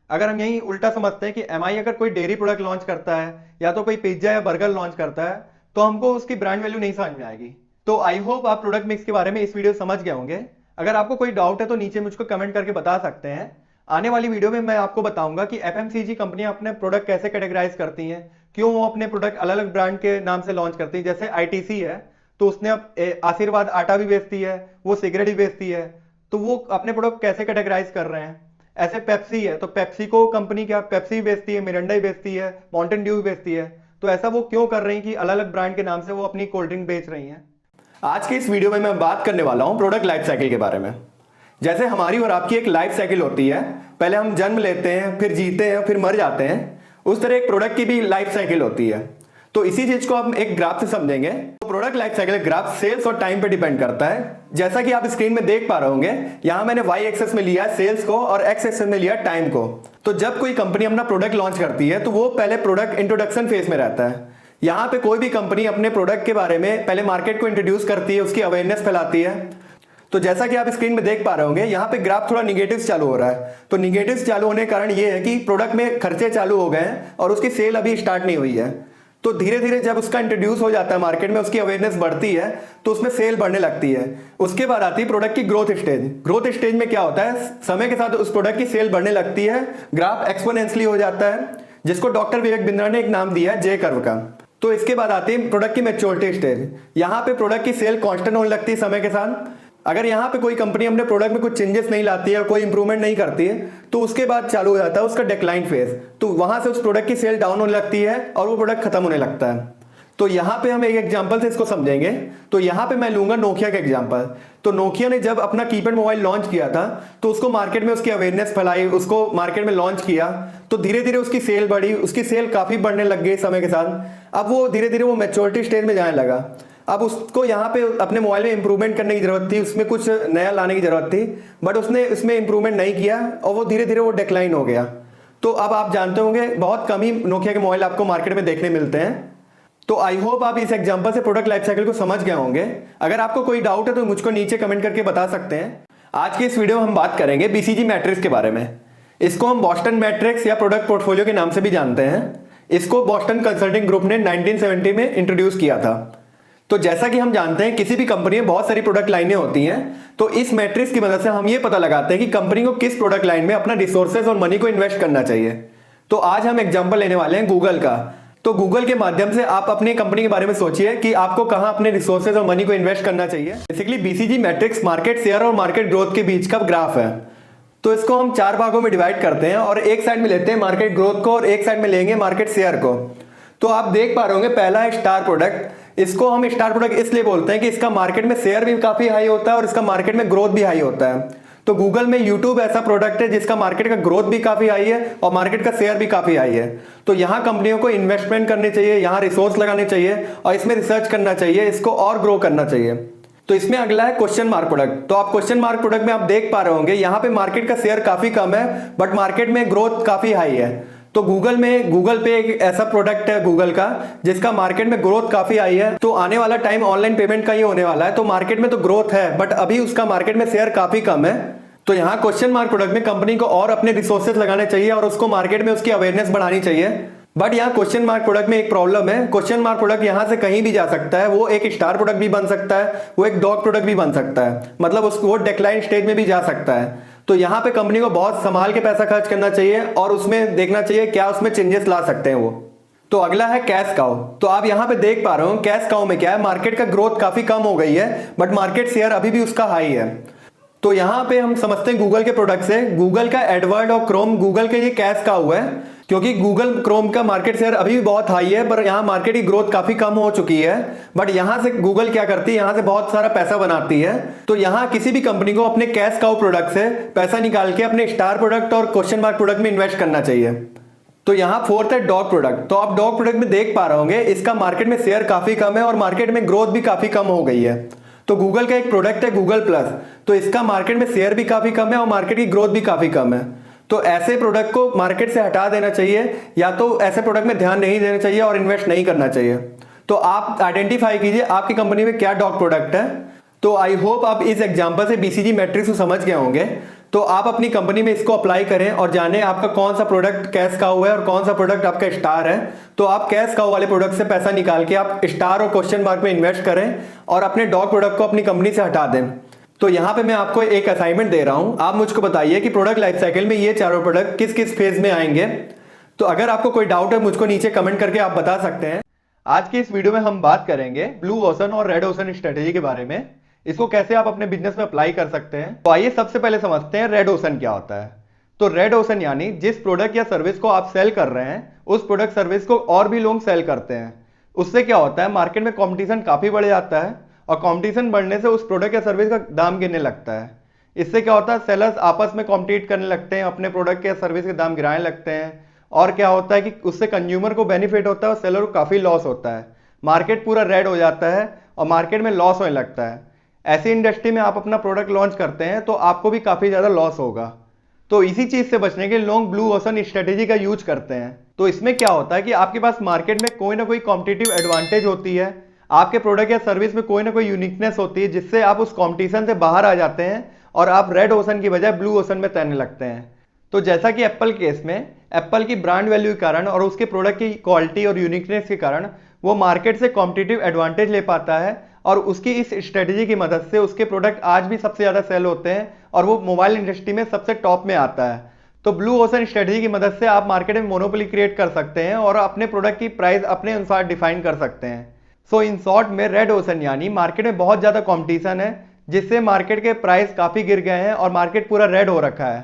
अगर हम यही उल्टा समझते हैं कि एमआई अगर कोई डेयरी प्रोडक्ट लॉन्च करता है या तो कोई पिज्जा या बर्गर लॉन्च करता है तो हमको उसकी ब्रांड वैल्यू नहीं समझ में आएगी। तो आई होप आप प्रोडक्ट मिक्स के बारे में इस वीडियो समझ गए होंगे। अगर आपको कोई डाउट है तो नीचे मुझको कमेंट करके बता सकते हैं। आने वाली वीडियो में मैं आपको बताऊंगा कि एफएमसीजी कंपनियां अपने प्रोडक्ट कैसे कैटेगराइज करती हैं, क्यों वो अपने प्रोडक्ट अलग अलग ब्रांड के नाम से लॉन्च करती हैं। जैसे आईटीसी है तो उसने अब आशीर्वाद आटा भी बेचती है, वो सिगरेट भी बेचती है, तो वो अपने प्रोडक्ट कैसे कैटेगराइज कर रहे हैं। ऐसे पेप्सी है तो पेप्सी को कंपनी क्या पेप्सी बेचती है, मिरिंडा ही बेचती है, माउंटेन ड्यू भी बेचती है। तो ऐसा वो क्यों कर रही हैं कि अलग अलग ब्रांड के नाम से वो अपनी कोल्ड ड्रिंक बेच रही हैं। आज के इस वीडियो में मैं बात करने वाला हूं प्रोडक्ट लाइफ साइकिल के बारे में। जैसे हमारी और आपकी एक लाइफ साइकिल होती है, पहले हम जन्म लेते हैं, फिर जीते हैं, फिर मर जाते हैं, उस तरह एक प्रोडक्ट की भी लाइफ साइकिल होती है। तो इसी चीज को हम एक ग्राफ से समझेंगे। तो product life cycle graph sales और टाइम पे डिपेंड करता है। जैसा कि आप स्क्रीन में देख पा रहे होंगे, यहां मैंने वाई एक्सेस में लिया सेल्स को और एक्स एक्सेस में लिया टाइम को। तो जब कोई कंपनी अपना प्रोडक्ट लॉन्च करती है तो वो पहले प्रोडक्ट इंट्रोडक्शन फेज में रहता है। यहां पे कोई भी कंपनी अपने प्रोडक्ट के बारे में पहले मार्केट को इंट्रोड्यूस करती है, उसकी अवेयरनेस फैलाती है। तो जैसा कि आप स्क्रीन में देख पा रहे होंगे, यहाँ पे ग्राफ थोड़ा निगेटिव चालू हो रहा है। तो निगेटिव चालू होने के कारण ये है कि प्रोडक्ट में खर्चे चालू हो गए हैं और उसकी सेल अभी स्टार्ट नहीं हुई है। तो धीरे धीरे जब उसका इंट्रोड्यूस हो जाता है मार्केट में, उसकी अवेयरनेस बढ़ती है तो उसमें सेल बढ़ने लगती है। उसके बाद आती है प्रोडक्ट की ग्रोथ स्टेज। ग्रोथ स्टेज में क्या होता है, समय के साथ उस प्रोडक्ट की सेल बढ़ने लगती है, ग्राफ एक्सपोनेंशियली हो जाता है, जिसको डॉक्टर विवेक बिंद्रा ने एक नाम दिया है जे कर्व का। तो इसके बाद आती है प्रोडक्ट की मैच्योरिटी स्टेज। यहाँ पे प्रोडक्ट की सेल कांस्टेंट होने लगती है समय के साथ। अगर यहाँ पे कोई कंपनी अपने प्रोडक्ट में कुछ चेंजेस नहीं लाती है और कोई इंप्रूवमेंट नहीं करती है तो उसके बाद चालू हो जाता है उसका डिक्लाइन फेज। तो वहां से उस प्रोडक्ट की सेल डाउन होने लगती है और वो प्रोडक्ट खत्म होने लगता है। तो यहाँ पे हम एक एग्जांपल से इसको समझेंगे। तो यहाँ पे मैं लूंगा नोकिया का एग्जांपल। तो नोकिया ने जब अपना कीपैड मोबाइल लॉन्च किया था तो उसको मार्केट में उसकी अवेयरनेस फैलाई, उसको मार्केट में लॉन्च किया, तो धीरे धीरे उसकी सेल बढ़ी, उसकी सेल काफी बढ़ने लग गई समय के साथ। अब वो धीरे धीरे वो मैच्योरिटी स्टेज में जाने लगा। अब उसको यहाँ पे अपने मोबाइल में इंप्रूवमेंट करने की जरूरत थी, उसमें कुछ नया लाने की जरूरत थी, बट उसने इसमें इंप्रूवमेंट नहीं किया और वो धीरे धीरे वो डिक्लाइन हो गया। तो अब आप जानते होंगे बहुत कम ही नोकिया के मोबाइल आपको मार्केट में देखने मिलते हैं। तो आई होप आप इस एग्जांपल से प्रोडक्ट लाइफ साइकिल को समझ गए होंगे। अगर आपको कोई डाउट है तो मुझको नीचे कमेंट करके बता सकते हैं। आज के इस वीडियो में हम बात करेंगे बीसीजी मैट्रिक्स के बारे में। इसको हम बॉस्टन मैट्रिक्स या प्रोडक्ट पोर्टफोलियो के नाम से भी जानते हैं। इसको बॉस्टन कंसल्टिंग ग्रुप ने 1970 में इंट्रोड्यूस किया था। तो जैसा कि हम जानते हैं किसी भी कंपनी में बहुत सारी प्रोडक्ट लाइनें होती हैं, तो इस मैट्रिक्स की मदद से हम ये पता लगाते हैं कि कंपनी को किस प्रोडक्ट लाइन में अपना रिसोर्सेज और मनी को इन्वेस्ट करना चाहिए। तो आज हम एग्जांपल लेने वाले हैं गूगल का। तो गूगल के माध्यम से आप अपनी कंपनी के बारे में सोचिए कि आपको कहां अपने रिसोर्सेज और मनी को इन्वेस्ट करना चाहिए। Basically BCG matrix market share और मार्केट ग्रोथ के बीच का ग्राफ है। तो इसको हम 4 भागों में डिवाइड करते हैं और एक साइड में लेते हैं मार्केट ग्रोथ को और एक साइड में लेंगे मार्केट शेयर को। तो आप देख पा रहे होंगे पहला है स्टार प्रोडक्ट। इसको हम स्टार प्रोडक्ट इसलिए बोलते हैं कि इसका मार्केट में शेयर भी काफी हाई होता है और इसका मार्केट में ग्रोथ भी हाई होता है। तो गूगल में यूट्यूब ऐसा प्रोडक्ट है जिसका मार्केट का ग्रोथ भी काफी हाई है और मार्केट का शेयर भी काफी हाई है। तो यहां कंपनियों को इन्वेस्टमेंट करनी चाहिए, यहां रिसोर्स लगाने चाहिए और इसमें रिसर्च करना चाहिए, इसको और ग्रो करना चाहिए। तो इसमें अगला है क्वेश्चन मार्क प्रोडक्ट। तो आप क्वेश्चन मार्क प्रोडक्ट में आप देख पा रहे होंगे यहाँ पे मार्केट का शेयर काफी कम है बट मार्केट में ग्रोथ काफी हाई है। तो गूगल पे एक ऐसा प्रोडक्ट है गूगल का जिसका मार्केट में ग्रोथ काफी आई है। तो आने वाला टाइम ऑनलाइन पेमेंट का ही होने वाला है। तो मार्केट में तो ग्रोथ है बट अभी उसका मार्केट में शेयर काफी कम है। तो यहाँ क्वेश्चन मार्क प्रोडक्ट में कंपनी को और अपने रिसोर्सेज लगाने चाहिए और उसको मार्केट में उसकी अवेयरनेस बढ़ानी चाहिए। बट यहाँ क्वेश्चन मार्क प्रोडक्ट में एक प्रॉब्लम है, क्वेश्चन मार्क प्रोडक्ट यहाँ से कहीं भी जा सकता है। वो एक स्टार प्रोडक्ट भी बन सकता है, वो एक डॉग प्रोडक्ट भी बन सकता है, मतलब उसको वो डिक्लाइन स्टेज में भी जा सकता है। तो यहाँ पे कंपनी को बहुत संभाल के पैसा खर्च करना चाहिए और उसमें देखना चाहिए क्या उसमें चेंजेस ला सकते हैं वो। तो अगला है कैश काउ। तो आप यहाँ पे देख पा रहे हो कैश काउ में क्या है, मार्केट का ग्रोथ काफी कम हो गई है बट मार्केट शेयर अभी भी उसका हाई है। तो यहाँ पे हम समझते हैं गूगल के प्रोडक्ट से, गूगल का एडवर्ड और क्रोम गूगल के ये कैश काउ है क्योंकि गूगल क्रोम का मार्केट शेयर अभी भी बहुत हाई है पर यहाँ मार्केट की ग्रोथ काफी कम हो चुकी है। बट यहाँ से गूगल क्या करती है, यहाँ से बहुत सारा पैसा बनाती है। तो यहाँ किसी भी कंपनी को अपने कैश काउ प्रोडक्ट से पैसा निकाल के अपने स्टार प्रोडक्ट और क्वेश्चन मार्क प्रोडक्ट में इन्वेस्ट करना चाहिए। तो यहाँ फोर्थ है डॉग प्रोडक्ट। तो आप डॉग प्रोडक्ट में देख पा रहे होंगे इसका मार्केट में शेयर काफी कम है और मार्केट में ग्रोथ भी काफी कम हो गई है। तो गूगल का एक प्रोडक्ट है गूगल प्लस, तो इसका मार्केट में शेयर भी काफी कम है और मार्केट की ग्रोथ भी काफी कम है। तो ऐसे प्रोडक्ट को मार्केट से हटा देना चाहिए या तो ऐसे प्रोडक्ट में ध्यान नहीं देना चाहिए और इन्वेस्ट नहीं करना चाहिए। तो आप आइडेंटिफाई कीजिए आपकी कंपनी में क्या डॉग प्रोडक्ट है। तो आई होप आप इस एग्जांपल से बीसीजी मैट्रिक्स को समझ गए होंगे। तो आप अपनी कंपनी में इसको अप्लाई करें और जाने आपका कौन सा प्रोडक्ट कैश काउ है और कौन सा प्रोडक्ट आपका स्टार है। तो आप कैश काउ वाले प्रोडक्ट से पैसा निकाल के आप स्टार और क्वेश्चन मार्क में इन्वेस्ट करें और अपने डॉग प्रोडक्ट को अपनी कंपनी से हटा दें। तो यहाँ पे मैं आपको एक असाइनमेंट दे रहा हूं, आप मुझको बताइए कि प्रोडक्ट लाइफ साइकिल में ये चारों प्रोडक्ट किस किस फेज में आएंगे। तो अगर आपको कोई डाउट है मुझको नीचे कमेंट करके आप बता सकते हैं। आज की इस वीडियो में हम बात करेंगे ब्लू ओशन और रेड ओशन स्ट्रेटेजी के बारे में, इसको कैसे आप अपने बिजनेस में अप्लाई कर सकते हैं। तो आइए सबसे पहले समझते हैं रेड ओशन क्या होता है। तो रेड ओशन यानी जिस प्रोडक्ट या सर्विस को आप सेल कर रहे हैं उस प्रोडक्ट सर्विस को और भी लोग सेल करते हैं। उससे क्या होता है, मार्केट में कंपटीशन काफी बढ़ जाता है और कंपटीशन बढ़ने से उस प्रोडक्ट या सर्विस का दाम गिरने लगता है। इससे क्या होता है, सेलर्स आपस में कॉम्पिटिट करने लगते हैं, अपने प्रोडक्ट या सर्विस के दाम गिराने लगते हैं और क्या होता है कि उससे कंज्यूमर को बेनिफिट होता है और सेलर को काफी लॉस होता है। मार्केट पूरा रेड हो जाता है और मार्केट में लॉस होने लगता है। ऐसी इंडस्ट्री में आप अपना प्रोडक्ट लॉन्च करते हैं तो आपको भी काफी ज्यादा लॉस होगा। तो इसी चीज से बचने के लिए लोग ब्लू ओशन स्ट्रेटेजी का यूज करते हैं। तो इसमें क्या होता है कि आपके पास मार्केट में कोई ना कोई कॉम्पिटिटिव एडवांटेज होती है, आपके प्रोडक्ट या सर्विस में कोई ना कोई यूनिकनेस होती है जिससे आप उस कंपटीशन से बाहर आ जाते हैं और आप रेड ओशन की बजाय ब्लू ओशन में तैरने लगते हैं। तो जैसा कि एप्पल केस में एप्पल की ब्रांड वैल्यू के कारण और उसके प्रोडक्ट की क्वालिटी और यूनिकनेस के कारण वो मार्केट से कॉम्पिटिटिव एडवांटेज ले पाता है और उसकी इस स्ट्रेटेजी की मदद से उसके प्रोडक्ट आज भी सबसे ज्यादा सेल होते हैं और वो मोबाइल इंडस्ट्री में सबसे टॉप में आता है। तो ब्लू ओशन स्ट्रेटेजी की मदद से आप मार्केट में मोनोपोली क्रिएट कर सकते हैं और अपने प्रोडक्ट की प्राइस अपने अनुसार डिफाइन कर सकते हैं। सो इन शॉर्ट में रेड ओशन यानी मार्केट में बहुत ज्यादा कंपटीशन है जिससे मार्केट के प्राइस काफी गिर गए हैं और मार्केट पूरा रेड हो रखा है।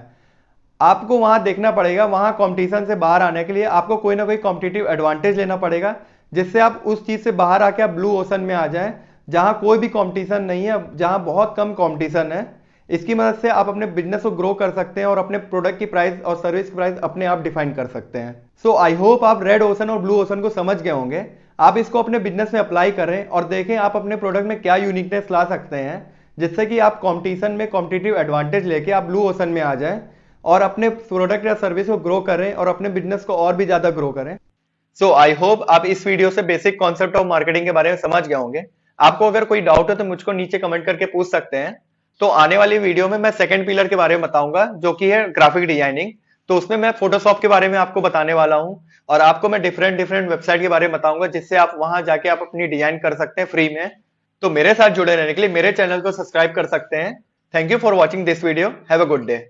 आपको वहां देखना पड़ेगा, वहां कंपटीशन से बाहर आने के लिए आपको कोई ना कोई कॉम्पिटिटिव एडवांटेज लेना पड़ेगा जिससे आप उस चीज से बाहर आके आप ब्लू ओशन में आ जाएं जहां कोई भी कंपटीशन नहीं है, जहां बहुत कम कंपटीशन है। इसकी मदद से आप अपने बिजनेस को ग्रो कर सकते हैं और अपने प्रोडक्ट की प्राइस और सर्विस की प्राइस अपने आप डिफाइन कर सकते हैं। सो आई होप आप रेड ओशन और ब्लू ओशन को समझ गए होंगे। आप इसको अपने बिजनेस में अप्लाई करें और देखें आप अपने प्रोडक्ट में क्या यूनिकनेस ला सकते हैं जिससे कि आप कंपटीशन में कॉम्पिटिटिव एडवांटेज लेके आप ब्लू ओशन में आ जाएं और अपने प्रोडक्ट या सर्विस को ग्रो करें और अपने बिजनेस को और भी ज्यादा ग्रो करें। सो आई होप आप इस वीडियो से बेसिक कॉन्सेप्ट ऑफ मार्केटिंग के बारे में समझ गए होंगे। आपको अगर कोई डाउट है तो मुझको नीचे कमेंट करके पूछ सकते हैं। तो आने वाली वीडियो में मैं सेकंड पिलर के बारे में बताऊंगा जो कि है ग्राफिक डिजाइनिंग। तो उसमें मैं फोटोशॉप के बारे में आपको बताने वाला हूं और आपको मैं डिफरेंट वेबसाइट के बारे में बताऊंगा जिससे आप वहां जाके आप अपनी डिजाइन कर सकते हैं फ्री में। तो मेरे साथ जुड़े रहने के लिए मेरे चैनल को सब्सक्राइब कर सकते हैं। Thank you for watching this video. Have a good day.